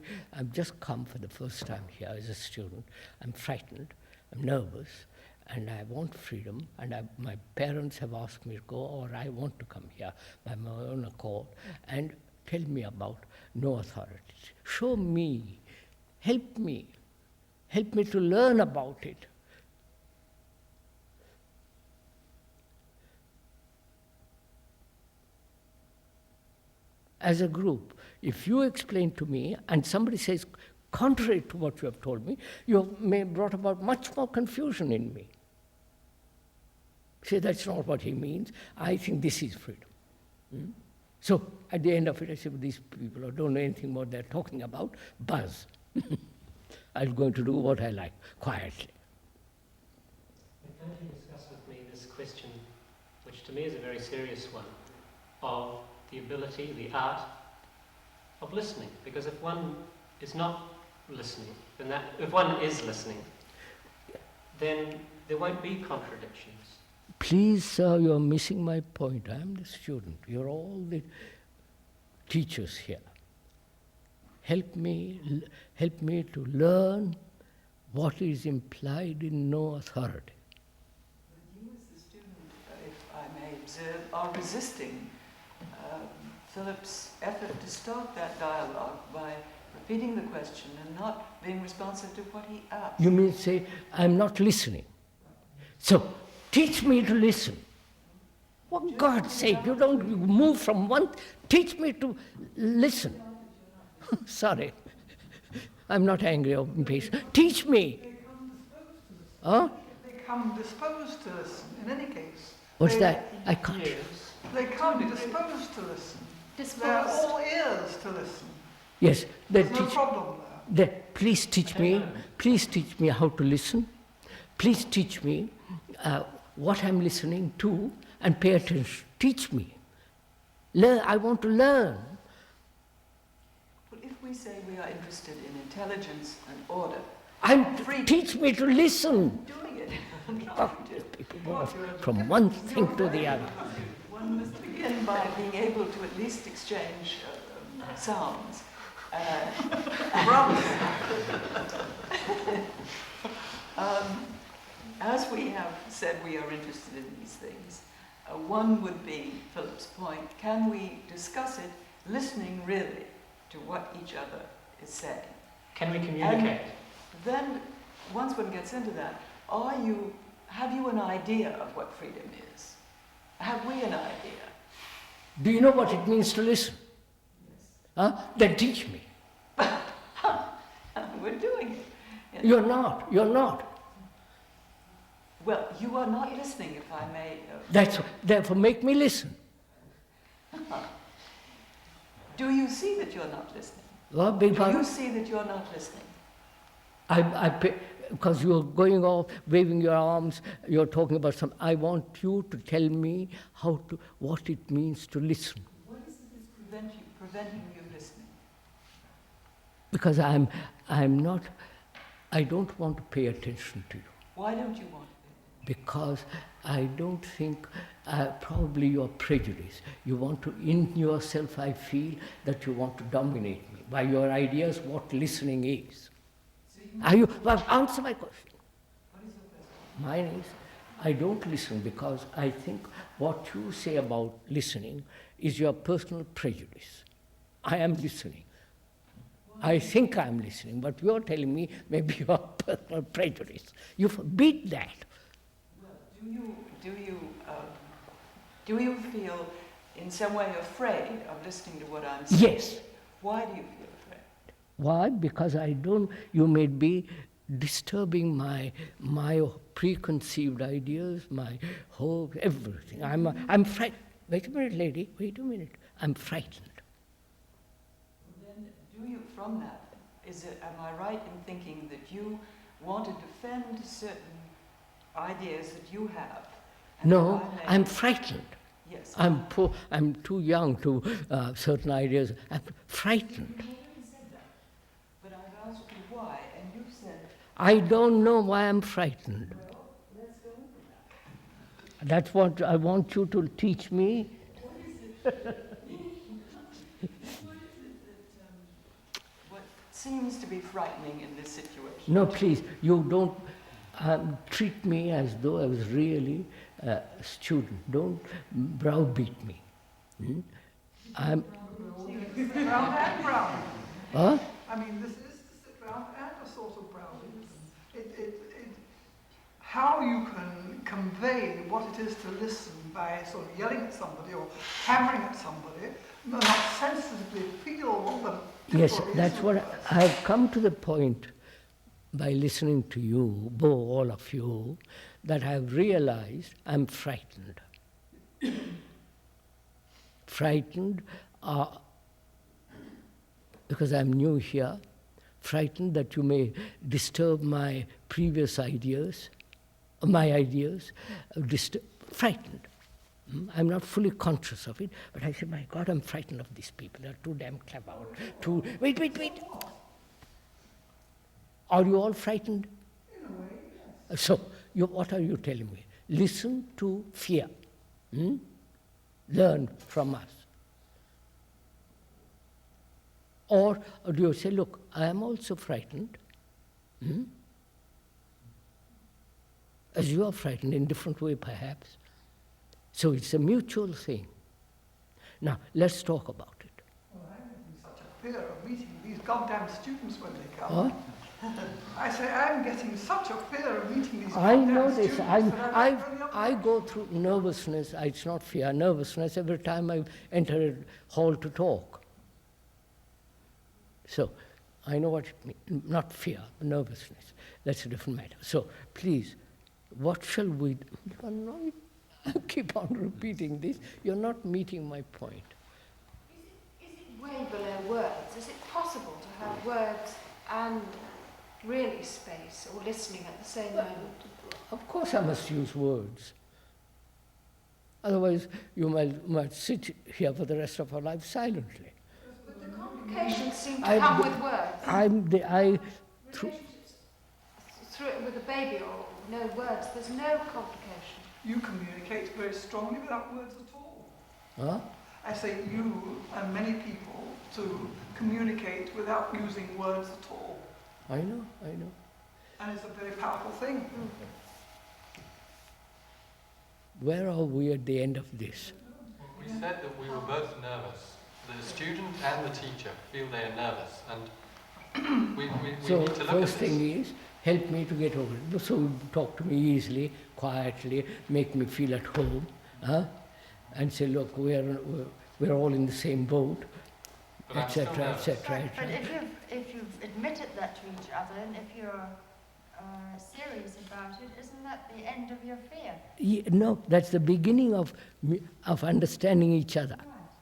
just come for the first time here as a student. I'm frightened, I'm nervous, and I want freedom, and my parents have asked me to go, or I want to come here by my own accord, and tell me about no authority. Show me, help me to learn about it. As a group, if you explain to me and somebody says contrary to what you have told me, you may have brought about much more confusion in me. Say, that's not what he means. I think this is freedom. So at the end of it, I say, well, these people who don't know anything what they're talking about, buzz. I'm going to do what I like, quietly. Can't you discuss with me this question, which to me is a very serious one, of the ability, the art of listening? Because if one is not listening, if one is listening, then there won't be contradictions. Please, sir, you're missing my point. I'm the student. You're all the teachers here. Help me to learn what is implied in no authority. You as the student, if I may observe, are resisting Philip's effort to start that dialogue by repeating the question and not being responsive to what he asked. You mean say, I'm not listening. So, teach me to listen. For God's sake, you don't move from one, teach me to listen. Sorry, I'm not angry or impatient. Teach me. Huh? They come disposed to listen, in any case. What's that? I can't. They come disposed to listen. Disposed. They're all ears to listen. Yes, they There's no teach. problem there. Please teach me. Please teach me how to listen. Please teach me what I'm listening to and pay attention. Teach me. Learn. I want to learn. Well, if we say we are interested in intelligence and order, Teach me to listen. I'm doing it. I'm trying to. people off from one thing to the other. One must begin by being able to at least exchange sounds. As we have said, we are interested in these things. One would be Philip's point: can we discuss it, listening really to what each other is saying? Can we communicate? And then, once one gets into that, have you an idea of what freedom is? Have we an idea? Do you know what it means to listen? Yes. Huh? Then teach me. We're doing it. Yes. You're not. Well, you are not listening, if I may. Therefore, make me listen. Do you see that you're not listening? What, Do you see that you're not listening? Because you're going off, waving your arms, you're talking about some. I want you to tell me what it means to listen. What is it that's preventing you listening? Because I don't want to pay attention to you. Why don't you want to? Because I don't think, probably your prejudice. You want to, in yourself, I feel that you want to dominate me by your ideas what listening is. Well, answer my question. What is your question? Mine is, I don't listen because I think what you say about listening is your personal prejudice. I am listening. I think I'm listening, but you're telling me maybe your personal prejudice. You beat that. Do you feel in some way afraid of listening to what I'm saying? Yes. Why do you feel afraid? Why? Because you may be disturbing my preconceived ideas, my hopes, everything. I'm frightened. Wait a minute, lady, wait a minute. I'm frightened. Then do you, from that, am I right in thinking that you want to defend certain ideas that you have? No, I'm frightened. Yes. I'm poor, I'm too young to certain ideas. I'm frightened. You already said that. But I've asked you why, and you've said... I don't know why I'm frightened. Well, let's go into that. That's what I want you to teach me. What is it? What seems to be frightening in this situation? No, please, you don't treat me as though I was really a student. Don't browbeat me. I'm. Sit round and brown. Huh? I mean, this is to sit round and a sort of browning. How you can convey what it is to listen by sort of yelling at somebody or hammering at somebody, not sensitively feel what the Yes, that's what I've come to the point by listening to you, all of you, that I've realized I'm frightened. Frightened because I'm new here, frightened that you may disturb my previous ideas, frightened. I'm not fully conscious of it, but I say, my God, I'm frightened of these people. They're too damn clever. Wait. Are you all frightened? In a way, yes. So, what are you telling me? Listen to fear. Learn from us. Or do you say, look, I am also frightened. As you are frightened in different way, perhaps. So it's a mutual thing. Now, let's talk about it. Well, I'm in such a fear of meeting these goddamn students when they come. What? I say, I'm getting such a fear of meeting these I goddamn know this. students. I go through nervousness. It's not fear, nervousness every time I enter a hall to talk. So, I know what it means. Not fear, nervousness. That's a different matter. So, please, what shall we do? You are not, I keep on repeating this. You're not meeting my point. Is it way below words? Is it possible to have words and really space or listening at the same moment? Of course I must use words. Otherwise, you might sit here for the rest of our life silently. But the complications seem to come with words. Relationships through it with a baby or no words. There's no complication. You communicate very strongly without words at all. Huh? I say you and many people to communicate without using words at all. I know. And it's a very powerful thing. Where are we at the end of this? We said that we were both nervous. The student and the teacher feel they are nervous, and we So need to look at first this. thing is, help me to get over it. So talk to me easily, quietly, make me feel at home, and say, look, we're all in the same boat, etc., etc. But if you've admitted that to each other, and if you're serious about it, isn't that the end of your fear? No, that's the beginning of understanding each other.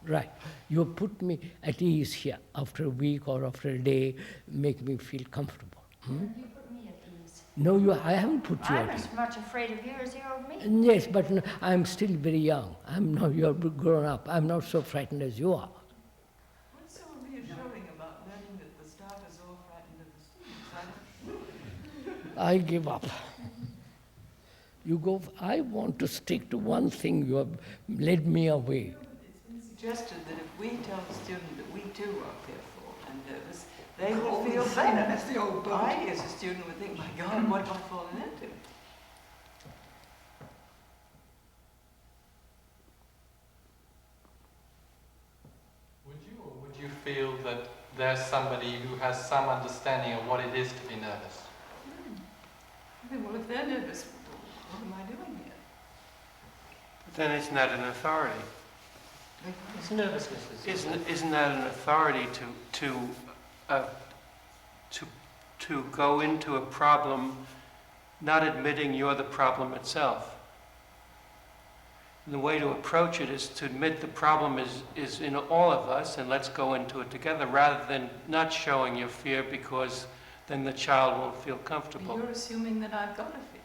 Right. You put me at ease here after a week or after a day, make me feel comfortable. You put me at ease. No, I haven't put you I'm at ease. as much afraid of you as you are of me. Yes, but no, I'm still very young. You're grown up. I'm not so frightened as you are. What's so reassuring about learning that the staff is all frightened of the students? I give up. You go, I want to stick to one thing. You have led me away. Suggested that if we tell the student that we too are fearful and nervous, they will feel better. That's the old boat. I, as a student, would think, my God, what have I fallen into? Would you feel that there's somebody who has some understanding of what it is to be nervous? I think, well, if they're nervous, what am I doing here? But then isn't that an authority? It's nervousness. Isn't that an authority to go into a problem, not admitting you're the problem itself? And the way to approach it is to admit the problem is in all of us, and let's go into it together, rather than not showing your fear, because then the child won't feel comfortable. But you're assuming that I've got a fear.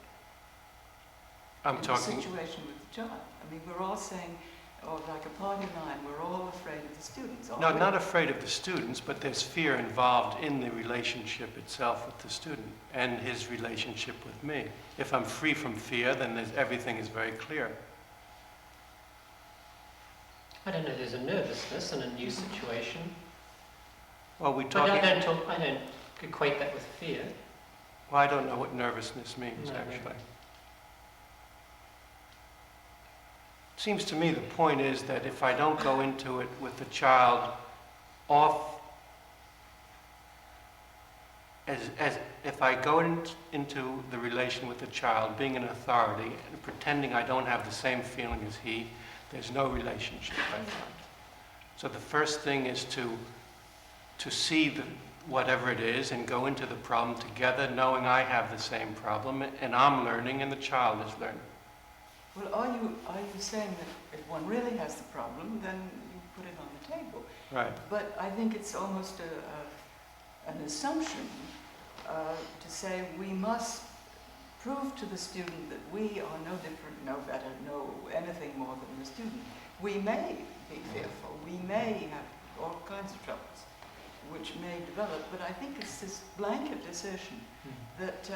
I'm in talking. the situation with the child. I mean, we're all saying, oh, like a party line, we're all afraid of the students. No, not afraid of the students, but there's fear involved in the relationship itself with the student and his relationship with me. If I'm free from fear, then everything is very clear. I don't know, there's a nervousness in a new situation. Well, I don't equate that with fear. Well, I don't know what nervousness means, actually. Right. Seems to me the point is that if I don't go into it with the child off, if I go into the relation with the child being an authority and pretending I don't have the same feeling as he, there's no relationship, I find. So the first thing is to see whatever it is and go into the problem together, knowing I have the same problem and I'm learning and the child is learning. Well, are you saying that if one really has the problem, then you put it on the table? Right. But I think it's almost an assumption to say we must prove to the student that we are no different, no better, no anything more than the student. We may be fearful, we may have all kinds of troubles which may develop, but I think it's this blanket assertion that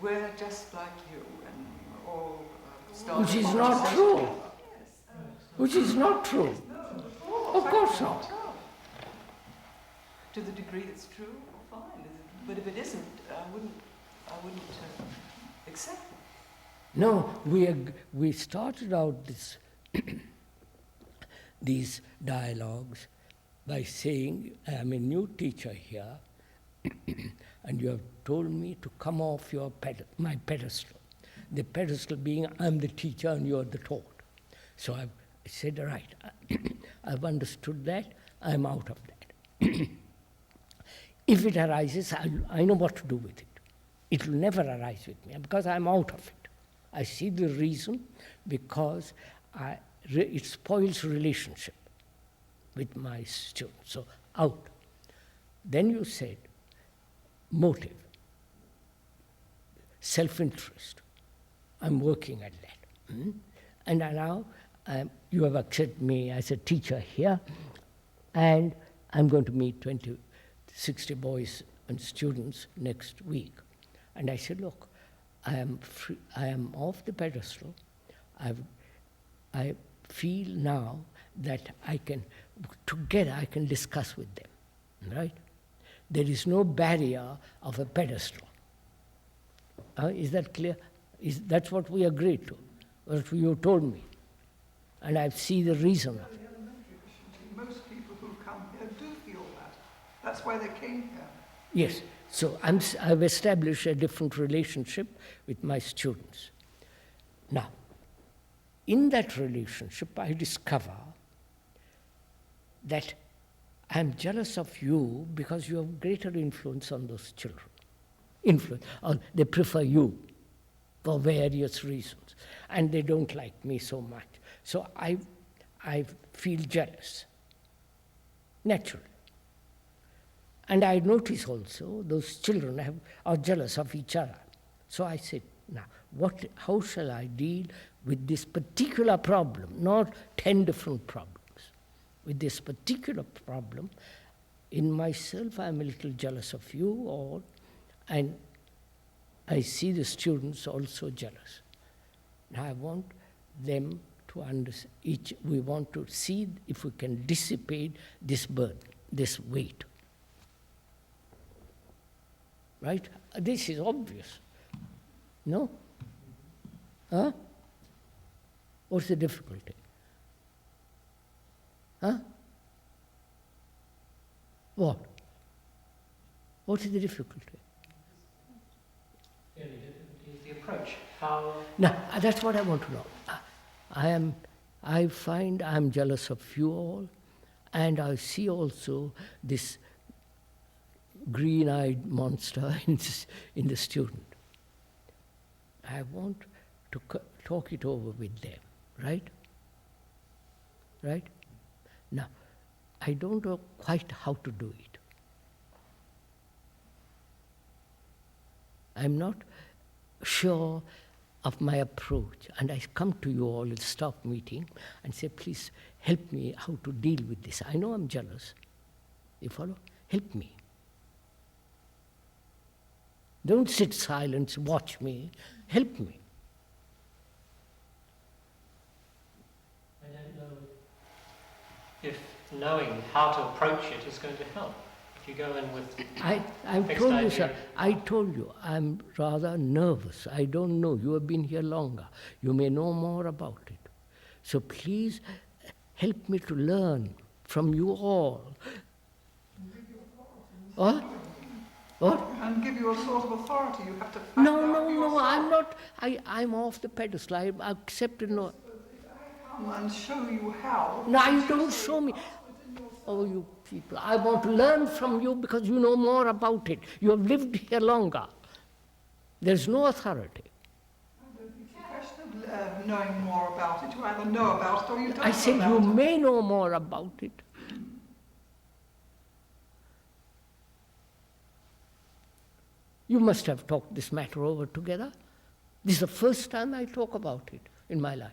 we're just like you and all which is not true. Which is not true. Of course not. To the degree that's true, fine. But if it isn't, I wouldn't accept it. No, we started out these dialogues by saying, I'm a new teacher here, and you have told me to come off my pedestal. The pedestal being, I'm the teacher and you're the taught. So I said, right, I've understood that, I'm out of that. If it arises, I know what to do with it. It will never arise with me because I'm out of it. I see the reason because it spoils relationship with my students. So out. Then you said motive, self-interest. I'm working at that. And now you have accepted me as a teacher here, and I'm going to meet 60 boys and students next week. And I said, look, I am free, I am off the pedestal. I feel now that I can, together I can discuss with them, right? There is no barrier of a pedestal. Is that clear? That's what we agreed to, what you told me. And I see the reason of it. Most people who come here do feel that. That's why they came here. Yes, so I've established a different relationship with my students. Now, in that relationship, I discover that I'm jealous of you because you have greater influence on those children. Influence, or they prefer you for various reasons, and they don't like me so much. So I feel jealous, naturally. And I notice also those children are jealous of each other. So I said, now, how shall I deal with this particular problem, not 10 different problems? With this particular problem, in myself I'm a little jealous of you all, and I see the students also jealous. Now I want them to understand, we want to see if we can dissipate this burden, this weight. Right? This is obvious. No? Huh? What's the difficulty? Huh? What? What is the difficulty? Yeah, the difficulty is the approach. How? No, that's what I want to know. I find I'm jealous of you all, and I see also this green-eyed monster in the student. I want to talk it over with them, right? Right? Now, I don't know quite how to do it. I'm not sure of my approach, and I come to you all at staff meeting and say, please help me how to deal with this. I know I'm jealous. You follow? Help me. Don't sit silent, watch me. Help me. I don't know if knowing how to approach it is going to help. If you go in with I've told you, sir, I told you, I'm rather nervous. I don't know. You have been here longer. You may know more about it. So please help me to learn from you all. What? What? And give you a sort of authority. You have to find out No, I'm not. I'm off the pedestal. I accepted no. Come and show you how. No, you don't show me. Oh, you people, I want to learn from you because you know more about it. You have lived here longer. There's no authority. I don't think it's a question of knowing more about it. You either know about it or you don't know about it. I said you may know more about it. You must have talked this matter over together. This is the first time I talk about it in my life.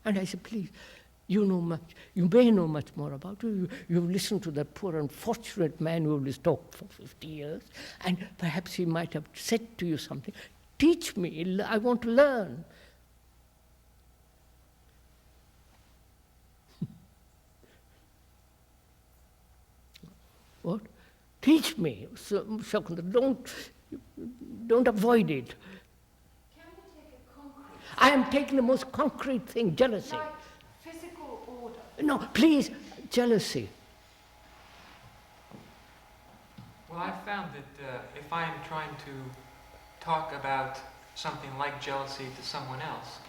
And I said, please, you know much, you may know much more about it. You've listened to that poor unfortunate man who has talked for 50 years, and perhaps he might have said to you something. Teach me, I want to learn. What? Teach me. So, Shakuntala, don't avoid it. Can we take a concrete? I am taking the most concrete thing, jealousy. Like physical order. No, please, jealousy. Well, I've found that if I am trying to talk about something like jealousy to someone else,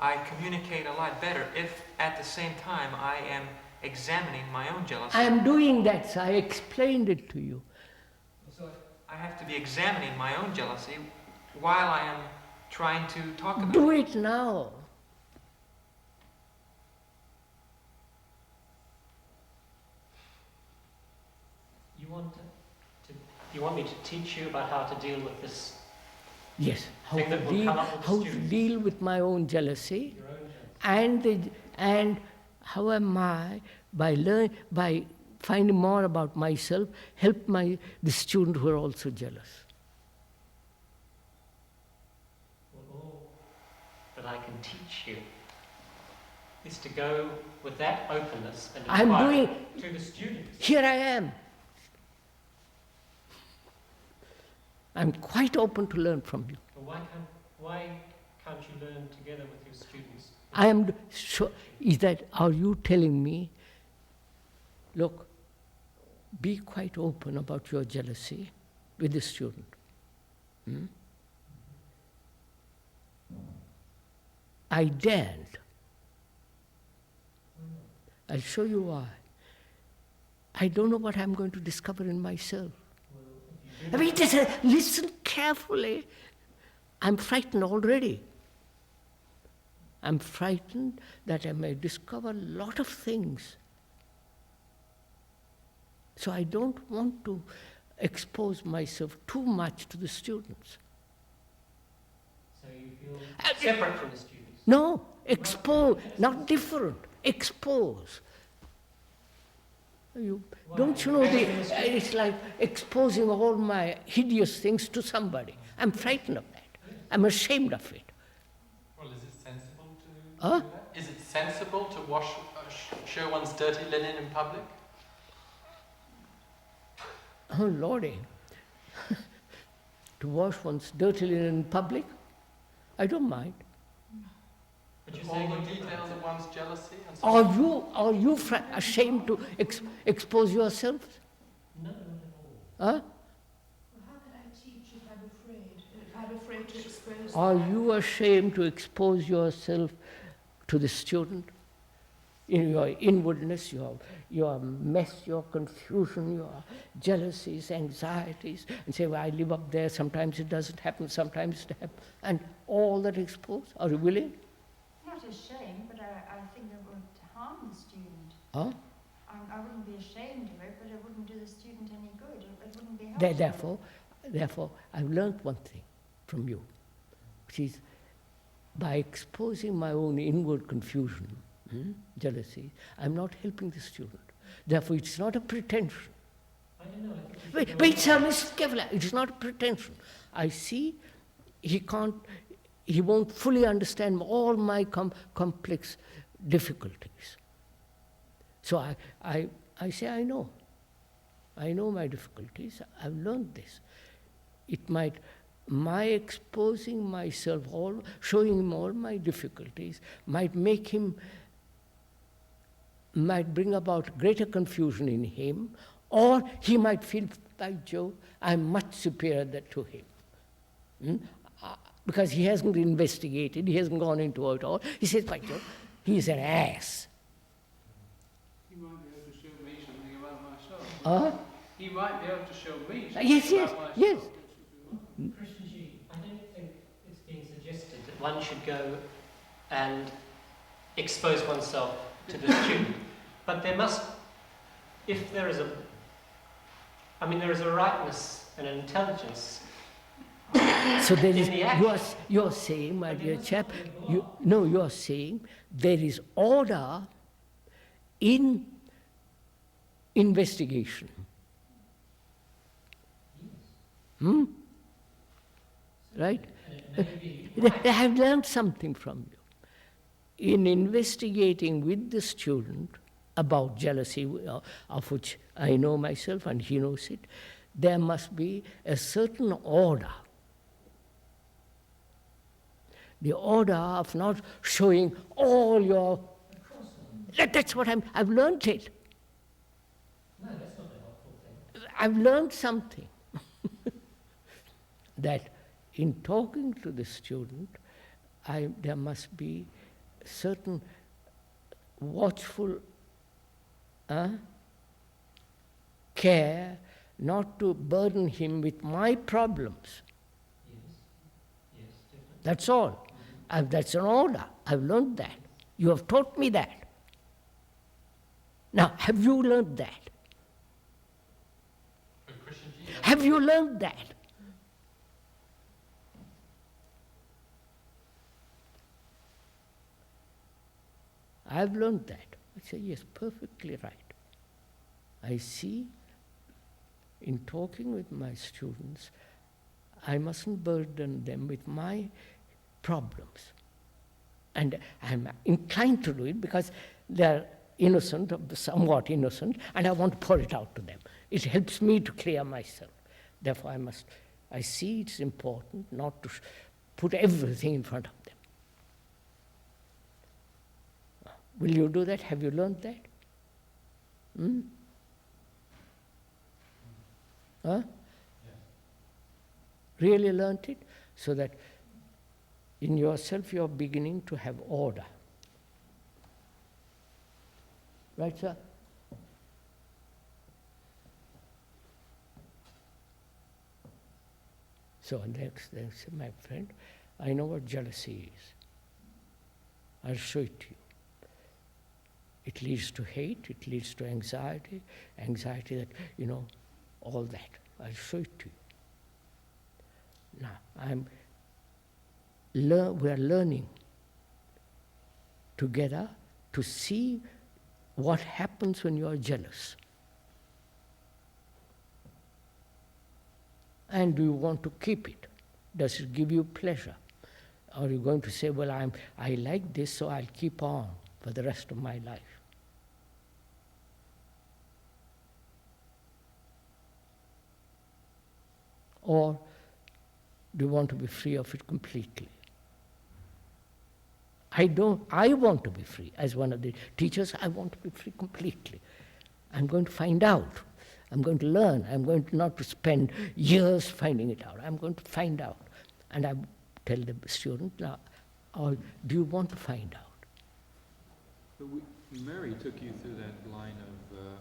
I communicate a lot better if at the same time I am examining my own jealousy. I am doing that, so I explained it to you. So I have to be examining my own jealousy while I am trying to talk about it. Do it now. You want me to teach you about how to deal with this? Yes, how thing that will come up with the to students? deal with my own jealousy, Your own jealousy. and how am I, by finding more about myself, help the students who are also jealous. I can teach you is to go with that openness and I'm inquiry doing, to the students. here I am. I'm quite open to learn from you. Well, why can't you learn together with your students? I am sure, are you telling me, look, be quite open about your jealousy with the student. Hmm? I daren't. I'll show you why. I don't know what I'm going to discover in myself. I mean, just listen carefully. I'm frightened already. I'm frightened that I may discover a lot of things. So I don't want to expose myself too much to the students. So you feel separate from the students? No, expose, not different, expose. Don't you know, it's like exposing all my hideous things to somebody. I'm frightened of that. I'm ashamed of it. Well, is it sensible to do that? Is it sensible to show one's dirty linen in public? Oh, Lordy. To wash one's dirty linen in public? I don't mind. But you're saying the details of one's jealousy and so on? Are you ashamed to expose yourself? No, not at Huh? all. Well, how can I teach if I'm afraid? If I'm afraid to expose... Are you ashamed to expose yourself to the student? In your inwardness, your mess, your confusion, your jealousies, anxieties, and say, well, I live up there, sometimes it doesn't happen, sometimes it happens, and all that exposed? Are you willing? Not ashamed, but I think it would harm the student. Huh? I wouldn't be ashamed of it, but it wouldn't do the student any good. It wouldn't be helpful. Therefore, I've learned one thing from you, which is by exposing my own inward confusion, jealousy, I'm not helping the student. Therefore, it's not a pretension. I don't know. Wait, sir, Mr. Kevlar, it's not a pretension. I see he won't fully understand all my complex difficulties. So I say, I know my difficulties, I've learned this. My exposing myself, showing him all my difficulties, might bring about greater confusion in him, or he might feel, by Jove, I'm much superior to him. Because he hasn't investigated, he hasn't gone into it all. He says, by Jove, he's an ass. He might be able to show me something about myself. He might be able to show me something about myself. Yes. Krishnaji, I don't think it's being suggested that one should go and expose oneself to the student. But there must, if there is there is a rightness and an intelligence. So there is, you're saying, my dear chap, you're saying there is order in investigation. Right? I have learned something from you. In investigating with the student about jealousy, of which I know myself and he knows it, there must be a certain order. The order of not showing all your... That's what I've learned it. No, that's not a helpful thing. I've learned something. That in talking to the student, there must be certain watchful care not to burden him with my problems. Yes, definitely. That's all. That's an order. I've learned that. You have taught me that. Now, have you learned that? Have you learned that? I've learned that. I say, yes, perfectly right. I see in talking with my students, I mustn't burden them with my problems. And I'm inclined to do it because they're innocent, somewhat innocent, and I want to pour it out to them. It helps me to clear myself. Therefore, I see it's important not to put everything in front of them. Will you do that? Have you learned that? Hmm? Huh? Really learned it? So that in yourself you're beginning to have order. Right, sir? So next, my friend, I know what jealousy is. I'll show it to you. It leads to hate, it leads to anxiety that, all that. I'll show it to you. Now, we are learning together to see what happens when you are jealous. And do you want to keep it? Does it give you pleasure? Or are you going to say, well, I like this, so I'll keep on for the rest of my life? Or do you want to be free of it completely? I want to be free. As one of the teachers, I want to be free completely. I'm going to find out. I'm going to learn. I'm going to not to spend years finding it out. I'm going to find out. And I tell the student, now, or do you want to find out? But Mary took you through that line of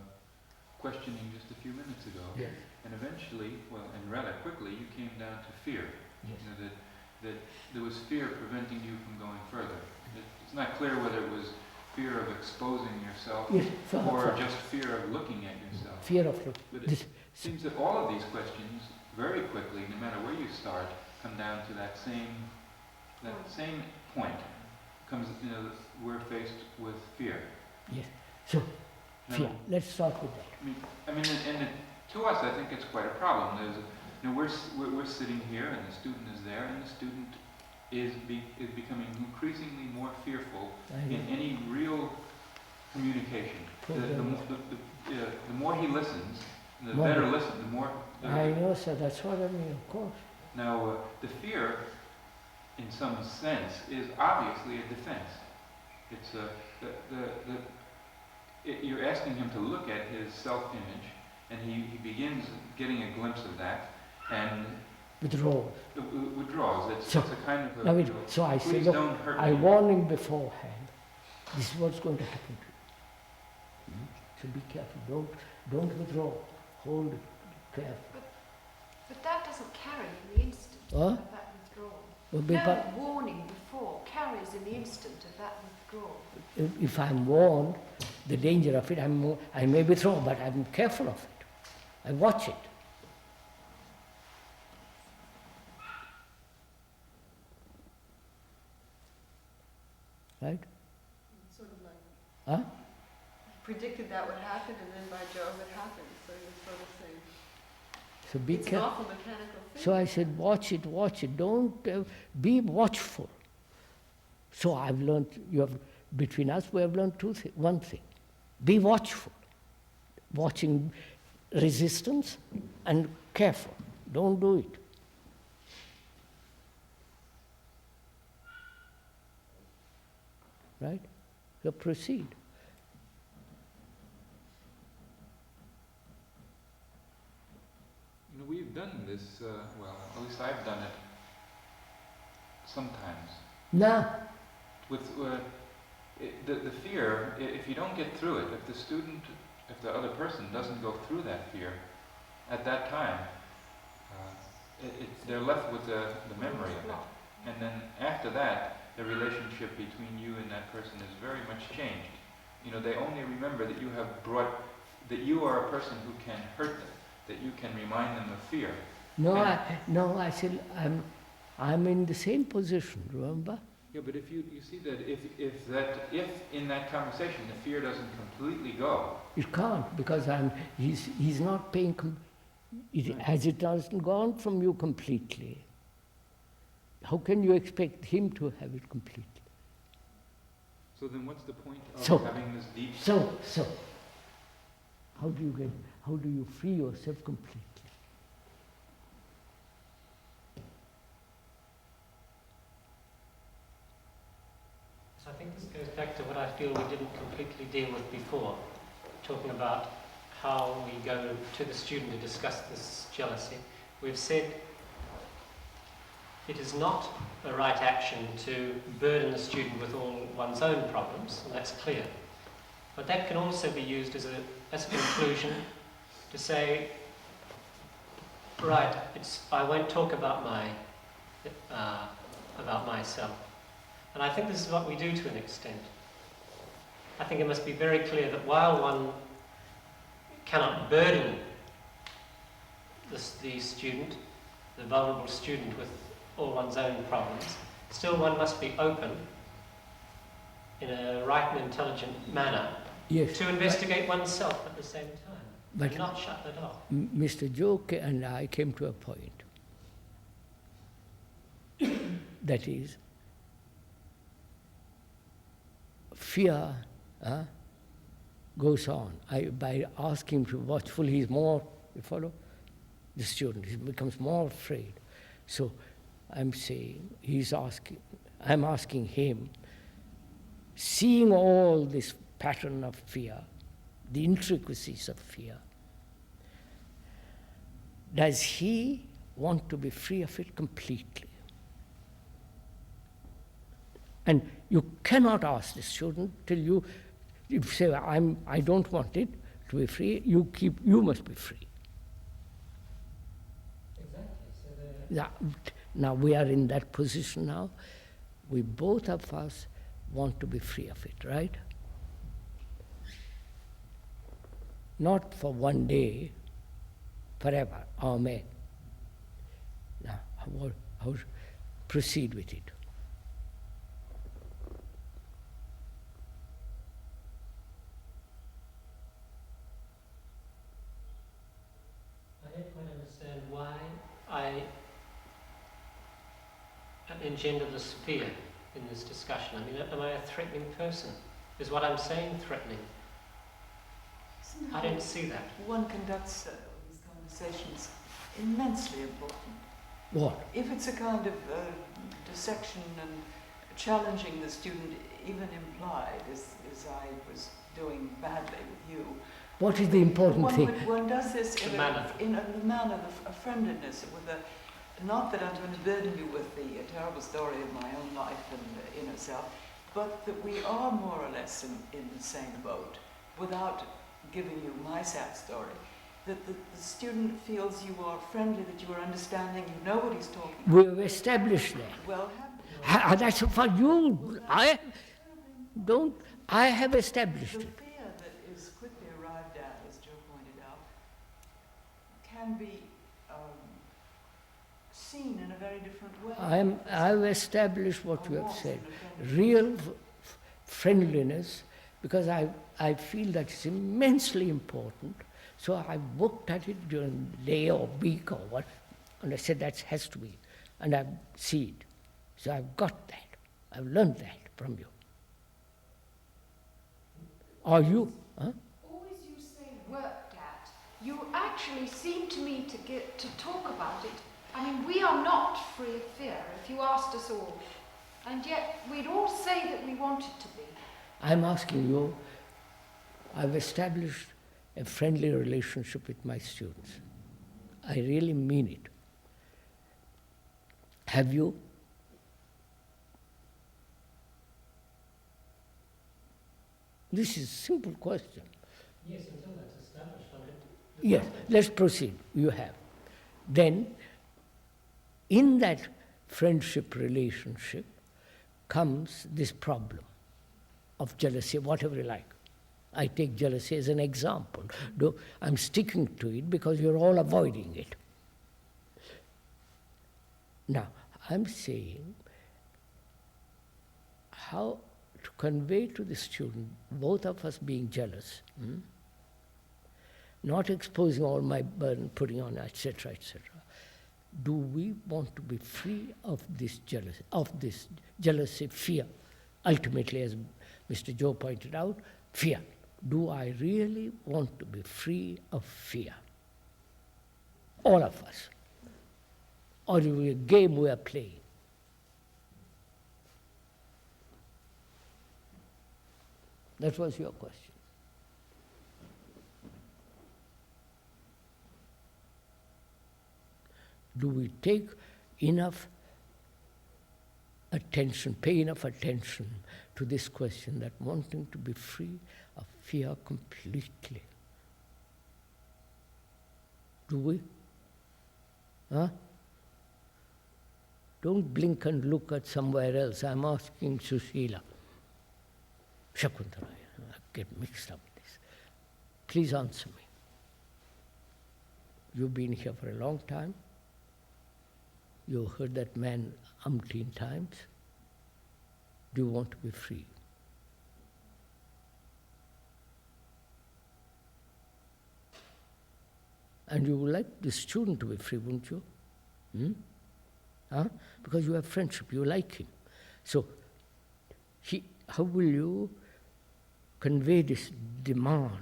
questioning just a few minutes ago. Yes. And eventually, and rather quickly, you came down to fear. Yes. That there was fear preventing you from going further. It's not clear whether it was fear of exposing yourself or just fear of looking at yourself. Fear of looking. But it seems that all of these questions, very quickly, no matter where you start, come down to that same point. We're faced with fear. Yes. So, fear. Let's start with that. And to us, I think it's quite a problem. We're sitting here, and the student is there, and the student is becoming increasingly more fearful in any real communication. The more he listens, the better listen, the more... I know, sir, that's what I mean, of course. Now, the fear, in some sense, is obviously a defense. It's you're asking him to look at his self-image, and he begins getting a glimpse of that, and withdraws. It's a kind of so I say, look, I warn him beforehand. This is what's going to happen to you. So be careful. Don't withdraw. Hold it careful. But that doesn't carry in the instant of that withdrawal. No warning before carries in the instant of that withdrawal. If I'm warned, the danger of it, I may withdraw, but I'm careful of it. I watch it. Right? Sort of like... Huh? Predicted that would happen, and then by Jove it happened. So you're sort of saying... So be careful. It's an awful mechanical thing. So I said, watch it. Don't be watchful. So I've learned, between us we have learned one thing. Be watchful. Watching resistance and careful. Don't do it. Right? So proceed. We've done this, at least I've done it sometimes. No. With the fear, if you don't get through it, if the other person doesn't go through that fear, at that time, they're left with the memory of it. And then after that, the relationship between you and that person is very much changed. They only remember that that you are a person who can hurt them, that you can remind them of fear. I said, I'm in the same position, remember? Yeah, but if you see that if in that conversation the fear doesn't completely go. It can't, because he's not paying, as it hasn't gone from you completely. How can you expect him to have it completely? So then what's the point of having this deep... So, how do you free yourself completely? So I think this goes back to what I feel we didn't completely deal with before, talking about how we go to the student to discuss this jealousy. We've said it is not a right action to burden the student with all one's own problems, and that's clear. But that can also be used as a conclusion to say, right, I won't talk about myself. And I think this is what we do to an extent. I think it must be very clear that while one cannot burden the student, the vulnerable student, with all one's own problems, still one must be open in a right and intelligent manner to investigate oneself at the same time, but not shut the door. Mr. Joe and I came to a point. That is, fear goes on. By asking him to watchful, he's more, you follow? The student, he becomes more afraid. So I'm saying, I'm asking him, seeing all this pattern of fear, the intricacies of fear, does he want to be free of it completely? And you cannot ask the student till you say, I don't want it to be free, you must be free. Exactly. Now we are in that position now. We both of us want to be free of it, right? Not for one day, forever. Amen. Now, how proceed with it? I don't quite understand why I engender this fear in this discussion. I mean, am I a threatening person? Is what I'm saying threatening? I don't see that. One conducts these conversations immensely important. What? If it's a kind of dissection and challenging the student, even implied, as I was doing badly with you. What is the important thing? One does this in the manner of friendliness, not that I'm going to burden you with the terrible story of my own life and inner self, but that we are more or less in the same boat, without giving you my sad story. That the student feels you are friendly, that you are understanding, you know what he's talking about. We've established that. Well, that's for you. I have established it. The fear that is quickly arrived at, as Joe pointed out, can be seen in a very different way. I've established what you have said. Real friendliness, because I feel that it's immensely important. So I worked at it during the day or week or what, and I said that has to be, and I see it. So I've got that. I've learned that from you. Are you? Huh? Always you say worked at. You actually seem to me to talk about it. I mean, we are not free of fear, if you asked us all. And yet we'd all say that we wanted to be. I'm asking you, I've established a friendly relationship with my students. I really mean it. Have you? This is a simple question. Yes, until that's established. Yes, let's proceed. You have. Then, in that friendship relationship comes this problem of jealousy, whatever you like. I take jealousy as an example. I'm sticking to it because you're all avoiding it. Now, I'm saying how to convey to the student, both of us being jealous, not exposing all my burden, putting on, etc., etc. Do we want to be free of this jealousy, fear, ultimately as Mr. Joe pointed out, fear. Do I really want to be free of fear? All of us. Or is it a game we are playing? That was your question. Do we take enough attention, pay enough attention to this question, that wanting to be free of fear completely? Do we? Huh? Don't blink and look at somewhere else. I'm asking Sushila. Shakuntala, I get mixed up with this. Please answer me. You've been here for a long time. You heard that man umpteen times. Do you want to be free? And you would like the student to be free, wouldn't you? Huh? Because you have friendship, you like him. So, how will you convey this demand?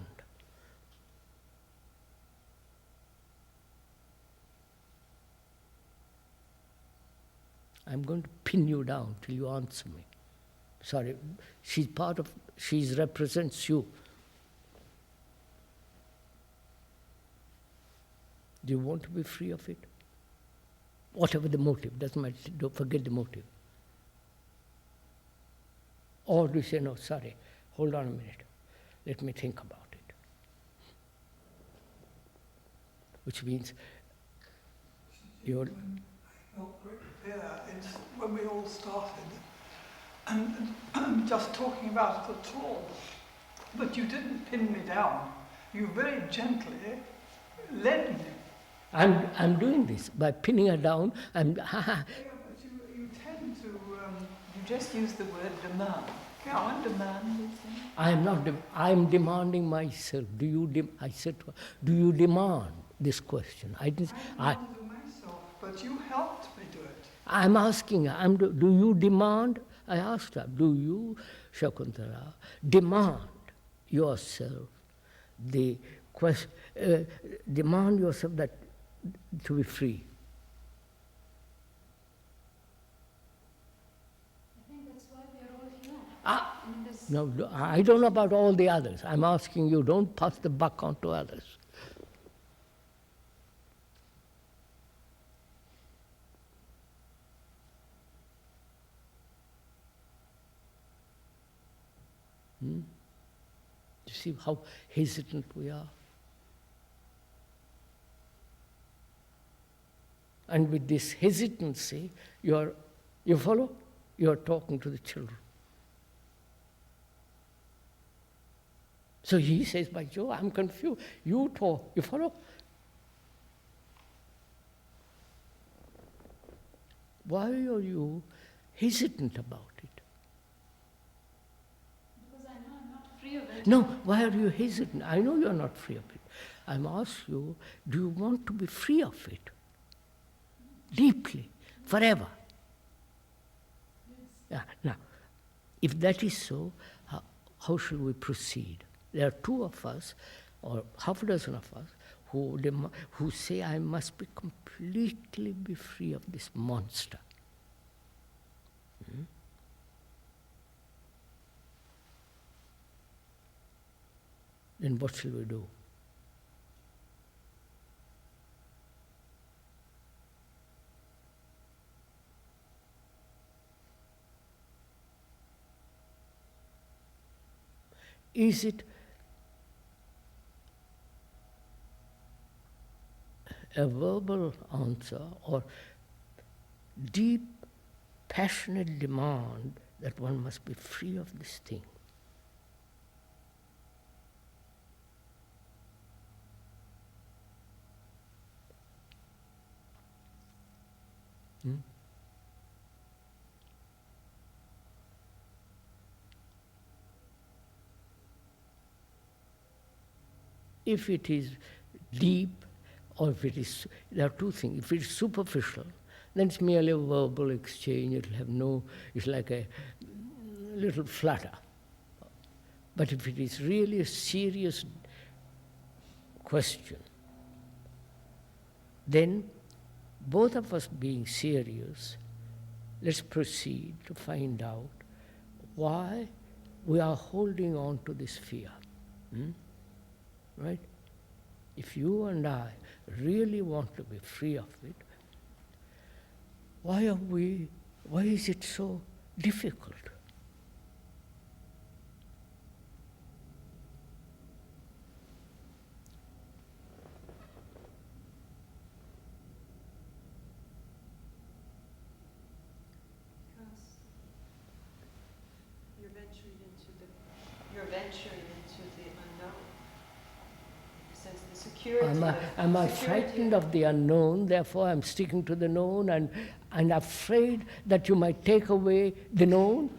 I'm going to pin you down till you answer me. Sorry, she represents you. Do you want to be free of it? Whatever the motive, doesn't matter, don't forget the motive. Or do you say, no, sorry, hold on a minute, let me think about it. Which means you're... I felt great fear when we all started, and just talking about it at all. But you didn't pin me down. You very gently led me. I'm doing this by pinning her down. Yeah, but you tend to. You just use the word demand. Yeah. I demand this thing. I am not. I am demanding myself. I said to her, do you demand this question? I didn't. I demanded myself, but you helped me do it. I'm asking her. Do you demand? I asked her. Do you, Shakuntala, demand yourself the question? Demand yourself that to be free. I think that's why we are all here. No, I don't know about all the others. I'm asking you, don't pass the buck on to others. You see how hesitant we are? And with this hesitancy, you follow? You're talking to the children. So he says, by Joe, I'm confused. You talk, you follow? Why are you hesitant about it? Because I know I'm not free of it. No, why are you hesitant? I know you're not free of it. I'm asking you, do you want to be free of it? Deeply, forever. Yes. Yeah. Now, if that is so, how shall we proceed? There are two of us, or half a dozen of us, who say, I must be completely be free of this monster. Then what shall we do? Is it a verbal answer or deep, passionate demand that one must be free of this thing? If it is deep, or if it is, there are two things. If it is superficial, then it's merely a verbal exchange. It'll have no, it's like a little flutter But if it is really a serious question, then both of us being serious, let's proceed to find out why we are holding on to this fear. Right? If you and I really want to be free of it, why is it so difficult? Am I frightened of the unknown, therefore I'm sticking to the known and afraid that you might take away the known? You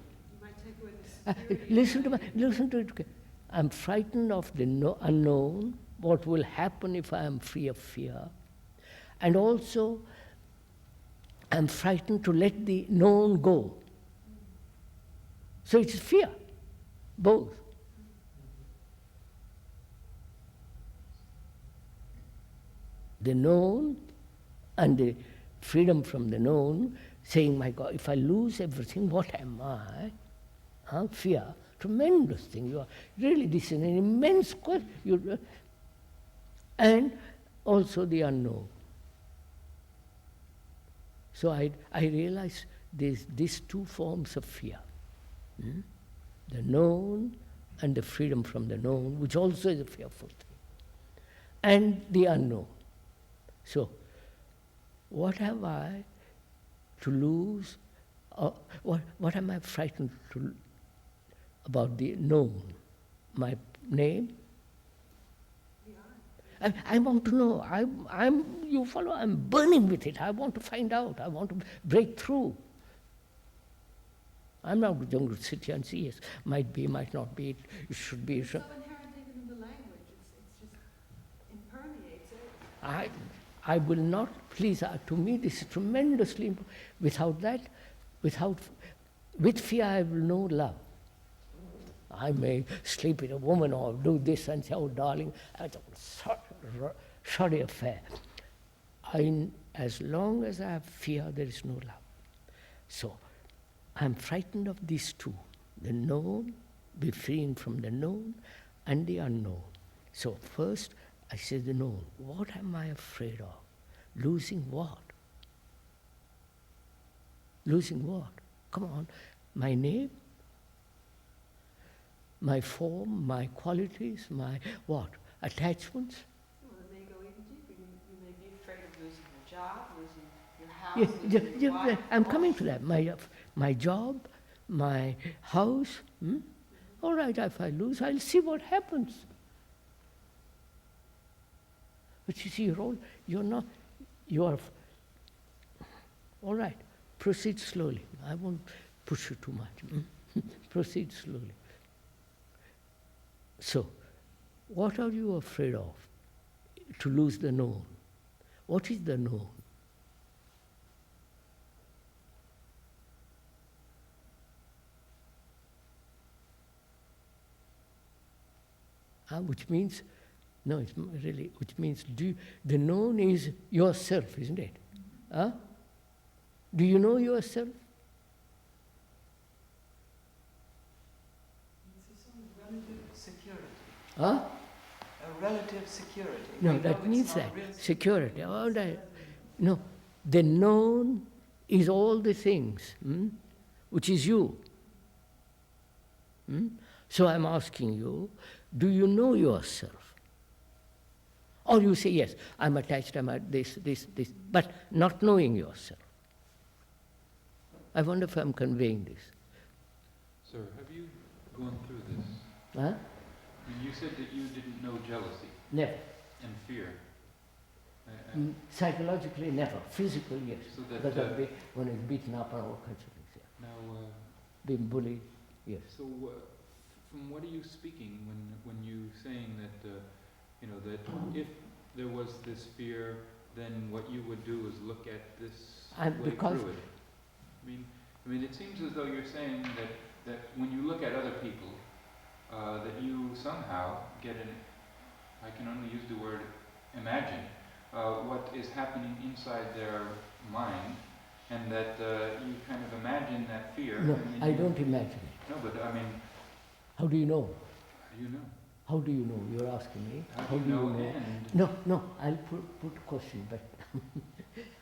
might take away the security. Listen to it. I'm frightened of the unknown, what will happen if I am free of fear. And also, I'm frightened to let the known go. So it's fear, both. The known and the freedom from the known, saying, my God, if I lose everything, what am I? Fear, tremendous thing. You are really, this is an immense question. And also the unknown. So I realize there's these two forms of fear. The known and the freedom from the known, which also is a fearful thing. And the unknown. So, what have I to lose? What am I frightened about the known? My name? I want to know. You follow, I'm burning with it. I want to find out. I want to break through. I'm not going to sit here and see, yes, might be, might not be, it should be. It's so inherent even in the language. It's just, it permeates it. I will not, please, to me this is tremendously important. Without that, with fear I will know love. I may sleep with a woman or do this and say, oh darling, that's a sorry affair. As long as I have fear, there is no love. So, I'm frightened of these two, the known, be freeing from the known, and the unknown. So first, I say the known. What am I afraid of? Losing what? Losing what? Come on. My name? My form? My qualities? My what? Attachments? Well, it may go even deeper. You may be afraid of losing your job, losing your house, losing your wife. I'm coming to that. My job, my house. All right, if I lose, I'll see what happens. But you see, you are, all right, proceed slowly. I won't push you too much. Proceed slowly. So, what are you afraid of? To lose the known. What is the known? Which means, no, it's really, which means the known is yourself, isn't it? Do you know yourself? It's a relative security. A relative security. No, that means that. Security. All right. No, the known is all the things, which is you. So I'm asking you, do you know yourself? Or you say, yes, I'm attached, I'm at this, but not knowing yourself. I wonder if I'm conveying this. Sir, have you gone through this? Huh? You said that you didn't know jealousy. Never. And fear. Psychologically, never. Physically, yes. So that, because when it's beaten up and all kinds of things, yeah. Now, being bullied, yes. So, from what are you speaking when you saying that that if there was this fear, then what you would do is look at this way through it? I mean, it seems as though you're saying that when you look at other people, that you somehow get an, I can only use the word imagine, what is happening inside their mind, and that you kind of imagine that fear. No, I don't imagine it. No, but I mean... How do you know? How do you know? How do you know? You're asking me. How do you know? No, I'll put a question back.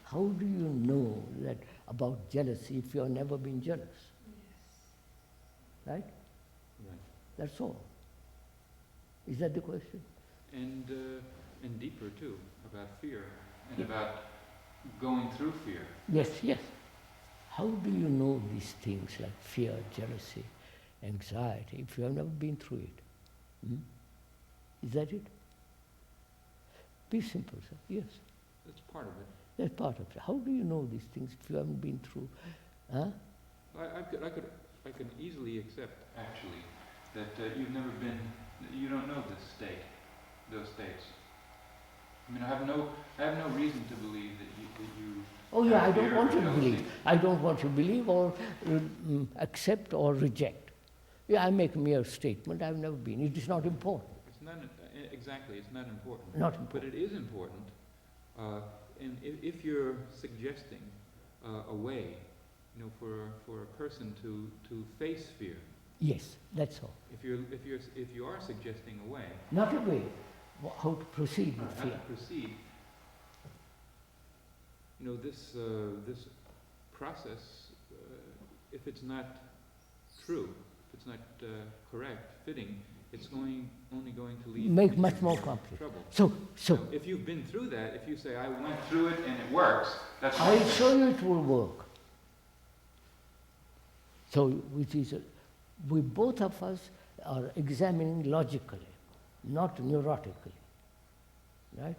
How do you know that about jealousy if you have never been jealous? Yes. Right? Right. That's all. Is that the question? And deeper too, about fear, and about going through fear. Yes, yes. How do you know these things like fear, jealousy, anxiety, if you have never been through it? Hmm? Is that it? Be simple, sir. Yes. That's part of it. That's part of it. How do you know these things if you haven't been through? Huh? I could easily accept, actually, that you've never been, you don't know this state, those states. I mean, I have no reason to believe that you. Oh yeah, I don't want you to believe. I don't want you to believe or accept or reject. Yeah, I make a mere statement. I've never been. It is not important. It's not exactly. It's not important. Not important. But it is important. And if you're suggesting a way, you know, for a person to face fear. Yes, that's all. If you are suggesting a way. Not a way. How to proceed with fear. How to proceed. You know, this process, if it's not true, if it's not correct, fitting, it's only going to lead make to much more complicated. Trouble. So if you've been through that, if you say I went through it and it works, that's. I'll show you it will work. So, which is, we both of us are examining logically, not neurotically, right?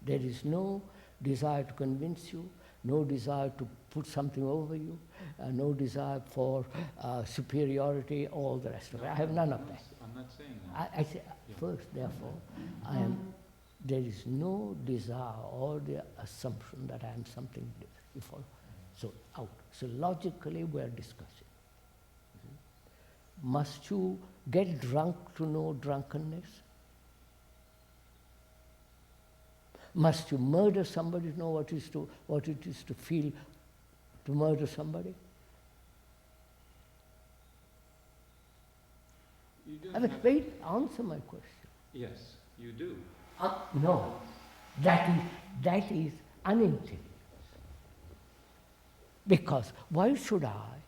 There is no desire to convince you, no desire to put something over you, no desire for superiority, all the rest of it. I have none of that. I'm not saying that. I say, first, therefore, there is no desire or the assumption that I am something different. You follow? So, out. So, logically, we are discussing. Must you get drunk to know drunkenness? Must you murder somebody to know what it is to feel to murder somebody? You do. I mean, wait, answer my question. Yes, you do. No, that is unintelligent. Because why should I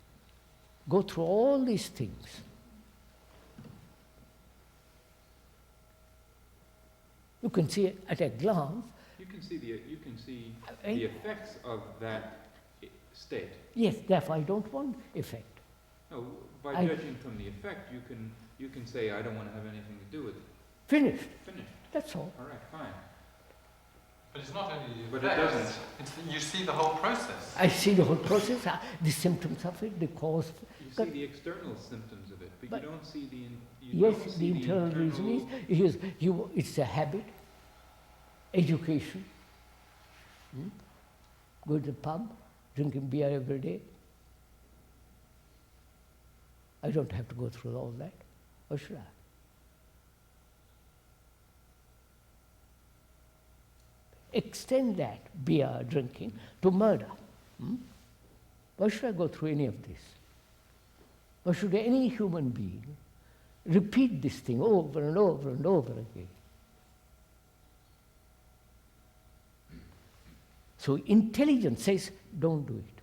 go through all these things? You can see at a glance. You can see the effects of that state. Yes, therefore I don't want effect. No, by judging from the effect, you can say I don't want to have anything to do with it. Finished. Finished. That's all. All right, fine. But it's not only the but it doesn't. You see the whole process. I see the whole process, the symptoms of it, the cause. You see the external symptoms of it, but you don't see the. Yes, the internal reason is it's a habit, education. Go to the pub, drinking beer every day. I don't have to go through all that. Or should I? Extend that beer drinking to murder. Why should I go through any of this? Why should any human being repeat this thing over and over and over again? So intelligence says, don't do it.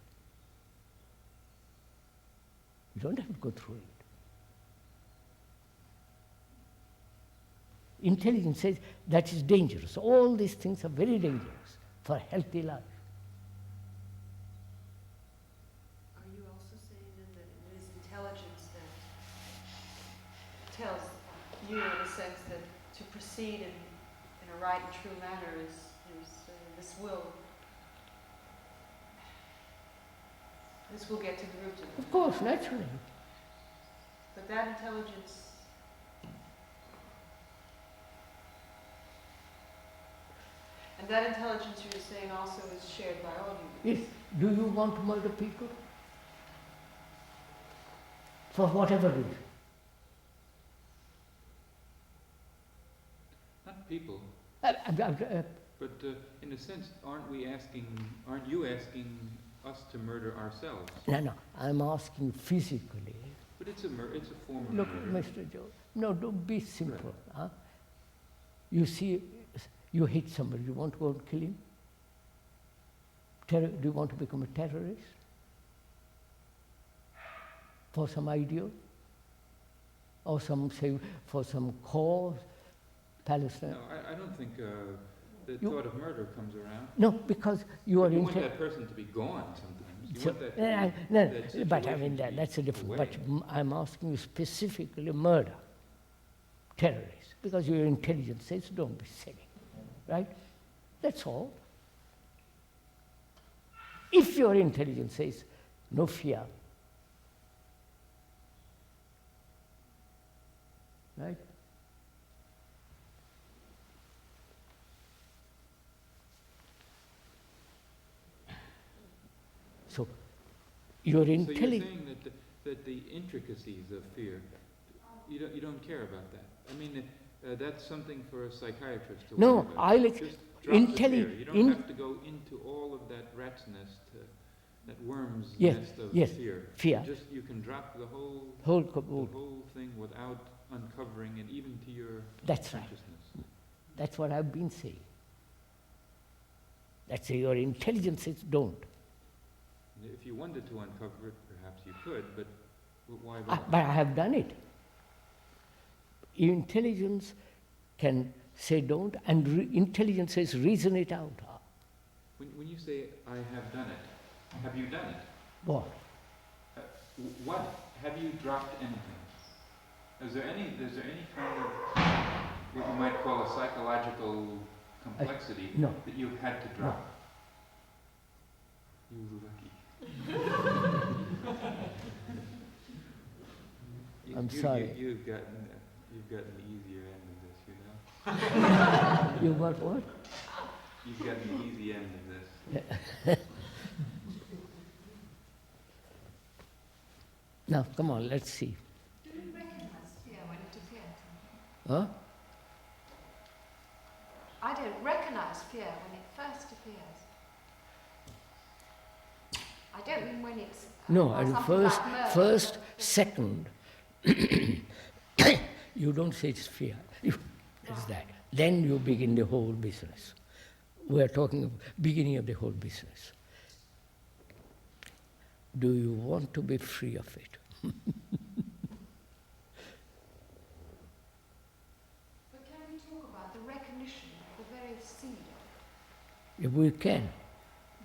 You don't have to go through it. Intelligence says that is dangerous. All these things are very dangerous for a healthy life. Are you also saying then that it is intelligence that tells you, in a sense, that to proceed in a right and true manner is this will get to the root of it? Of course, naturally. But that intelligence. And that intelligence, you're saying, also is shared by all humans. Yes. Do you want to murder people? For whatever reason. people. Uh, But in a sense, aren't you asking us to murder ourselves? No, I'm asking physically. But it's a form of Look, murder. Mr. Joe, no, don't be simple. Huh? You see, you hate somebody, you want to go and kill him? Do you want to become a terrorist? For some ideal? Or for some cause? Palestine? No, I don't think the thought of murder comes around. No, because you are... You want that person to be gone sometimes. You want that but I mean, that's a different... But I'm asking you specifically murder. Terrorists. Because your intelligence says, don't be silly. Right? That's all. If your intelligence says, no fear. Right? So, your intelligence... So you're saying that the intricacies of fear, you don't care about that. I mean, that's something for a psychiatrist to worry about. Just drop the fear. You don't have to go into all of that rat's nest, that worm's nest of fear. You can drop the whole thing without uncovering it, even to your consciousness. Right. That's what I've been saying. That's your intelligence says don't. If you wanted to uncover it, perhaps you could, but why bother? But I have done it. Intelligence can say don't, and intelligence says reason it out. When you say, I have done it, have you done it? What? What? Have you dropped anything? Is there any kind of, what you might call a psychological complexity that you've had to drop? No. You lucky. I'm sorry. You've gotten the easier end of this, you know? You got what? You've gotten the easy end of this. Now, come on, let's see. Do you recognize fear when it appears? Huh? I don't recognize fear when it first appears. I don't mean when it's... No, at first, second, you don't say it's fear. It's that. Then you begin the whole business. We are talking of beginning of the whole business. Do you want to be free of it? But can we talk about the recognition of the very seed? If we can.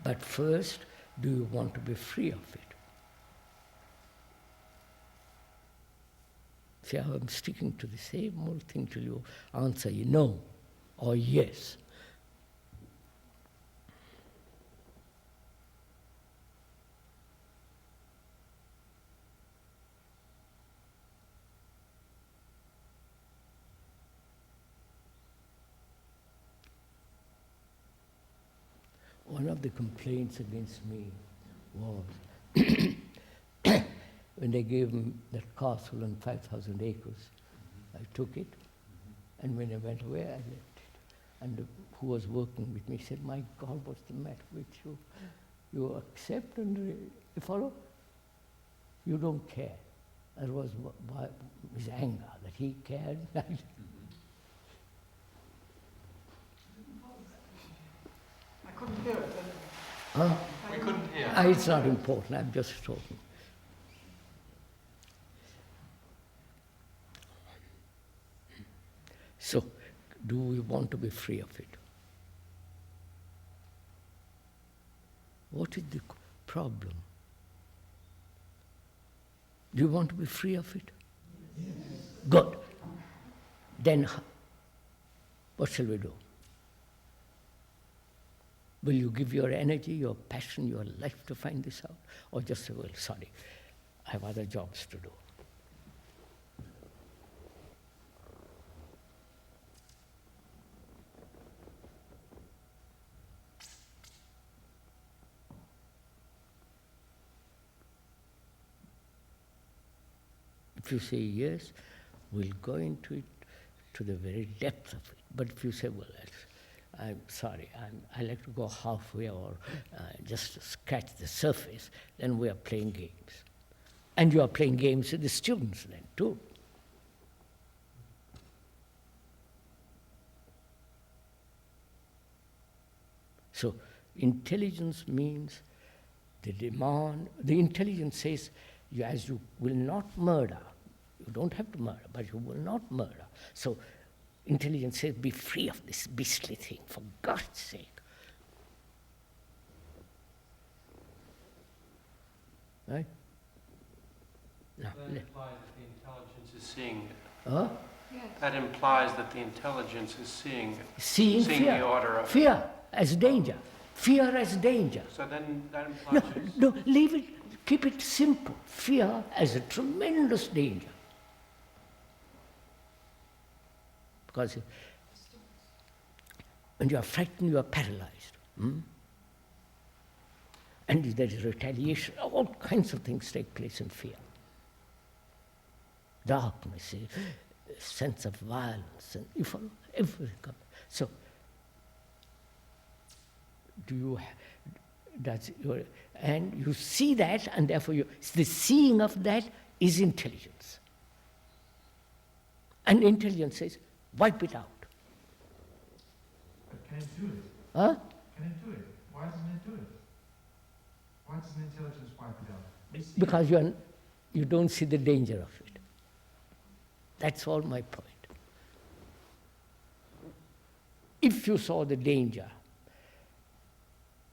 But first, do you want to be free of it? See how I'm sticking to the same old thing till you answer no or yes. One of the complaints against me was when they gave him that castle and 5,000 acres, I took it, and when I went away, I left it. And who was working with me said, my God, what's the matter with you? You accept and follow? You don't care. That was his anger, that he cared. I couldn't hear it. Huh? We couldn't hear. It's not important, I'm just talking. So, do we want to be free of it? What is the problem? Do you want to be free of it? Yes. Good. Then, what shall we do? Will you give your energy, your passion, your life to find this out? Or just say, well, sorry, I have other jobs to do. If you say yes, we'll go into it to the very depth of it. But if you say, well, I'm sorry, I like to go halfway or just scratch the surface, then we are playing games. And you are playing games with the students then too. So intelligence means the demand, the intelligence says, as you will not murder, you don't have to murder, but you will not murder. So intelligence says, be free of this beastly thing, for God's sake. Right? Now, that implies that the intelligence is seeing it. Huh? Yes. That implies that the intelligence is seeing it. Seeing fear. The order of fear as danger. Fear as danger. So then that implies... No, leave it, keep it simple. Fear as a tremendous danger. Because when you are frightened, you are paralyzed. And there is retaliation. All kinds of things take place in fear. Darkness, a sense of violence, and you follow everything. So, and you see that, and therefore the seeing of that is intelligence. And intelligence says, wipe it out. But can it do it? Huh? Can it do it? Why doesn't it do it? Why doesn't intelligence wipe it out? Because you don't see the danger of it. That's all my point. If you saw the danger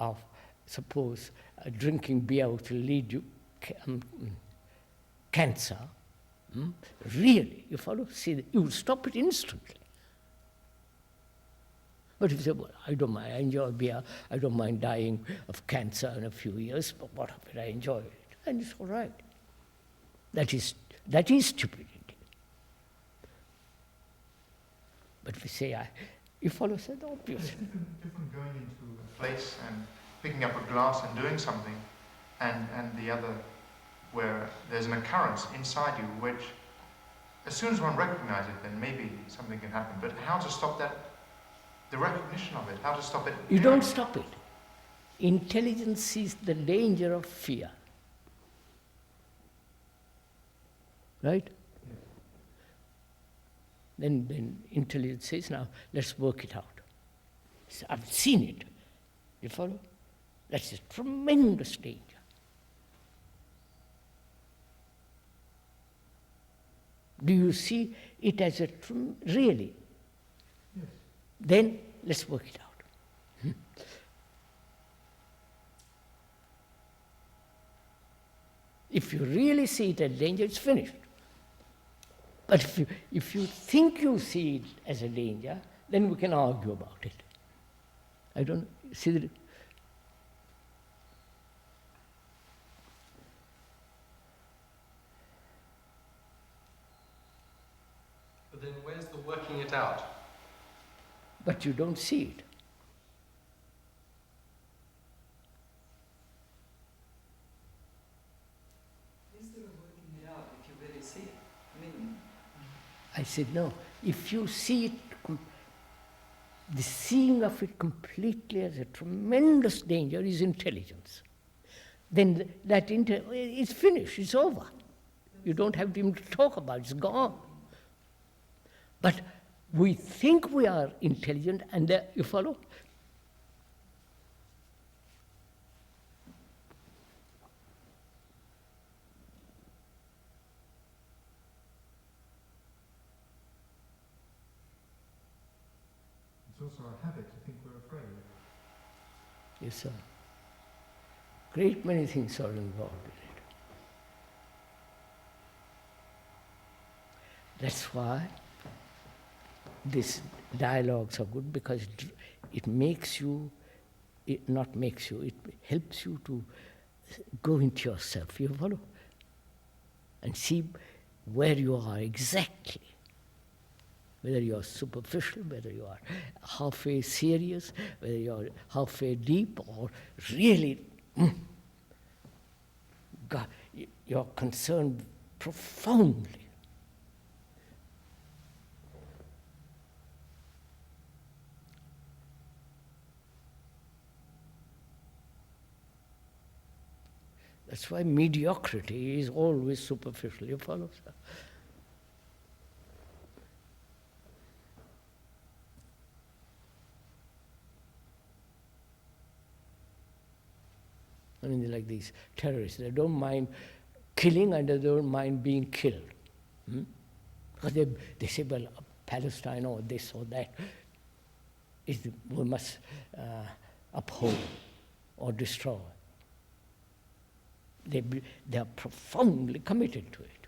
of, suppose, drinking beer which will lead you cancer, really, you follow? See, you will stop it instantly. But if you say, well, I don't mind, I enjoy beer, I don't mind dying of cancer in a few years, but what of it, I enjoy it, and it's all right. That is stupidity. But we say, you follow said obvious. It's different going into a place and picking up a glass and doing something, and the other where there's an occurrence inside you which, as soon as one recognizes it, then maybe something can happen. But how to stop that, the recognition of it, how to stop it? You don't stop it. Intelligence sees the danger of fear. Right? Then intelligence says, now let's work it out. So I've seen it. You follow? That's a tremendous danger. Do you see it as a really? Yes. Then let's work it out. If you really see it as danger, it's finished. But if you think you see it as a danger, then we can argue about it. I don't see that. But then where's the working it out? But you don't see it. Is there a working it out if you really see it? I mean, I said, no. If you see it, the seeing of it completely as a tremendous danger is intelligence. Then it's finished, it's over. You don't have to even talk about it, it's gone. But we think we are intelligent, and you follow? It's also a habit to think we're afraid. Yes, sir. Great many things are involved in it. That's why these dialogues are good, because it makes you, it helps you to go into yourself, you follow? And see where you are exactly. Whether you are superficial, whether you are halfway serious, whether you are halfway deep, or really, God, you're concerned profoundly. That's why mediocrity is always superficial. You follow, sir? I mean, like these terrorists, they don't mind killing and they don't mind being killed. Because they say, well, Palestine or this or that, we must uphold or destroy. They are profoundly committed to it.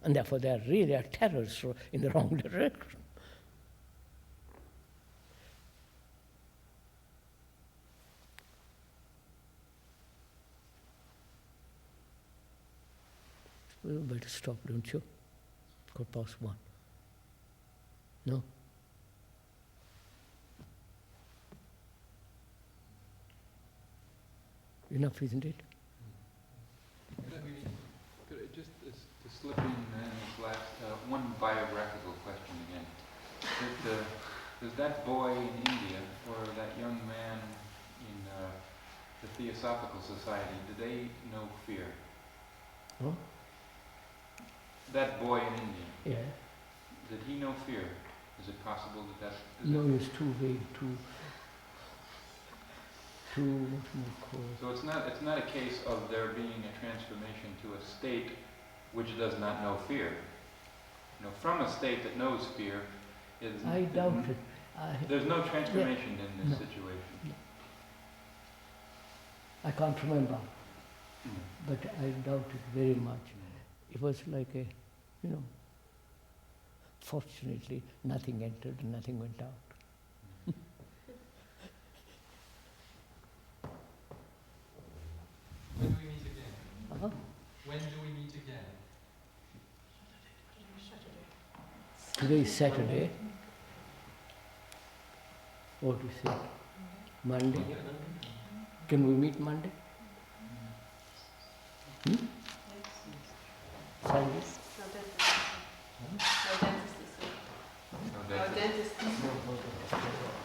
And therefore they are really terrorists in the wrong direction. We better stop, don't you? 1:15. No? Enough, isn't it? Could I just to slip in this last one biographical question again? Does that boy in India or that young man in the Theosophical Society, do they know fear? Oh? That boy in India. Yeah. Did he know fear? Is it possible that No, it's too vague, too So it's not a case of there being a transformation to a state which does not know fear. From a state that knows fear is. I doubt it. There's no transformation in this situation. No. I can't remember, but I doubt it very much. It was like a, fortunately nothing entered and nothing went out. When do we meet again? When do we meet again? Today is Saturday. What do you say? Monday? Can we meet Monday? Sunday? No dentist this week. No dentist this week.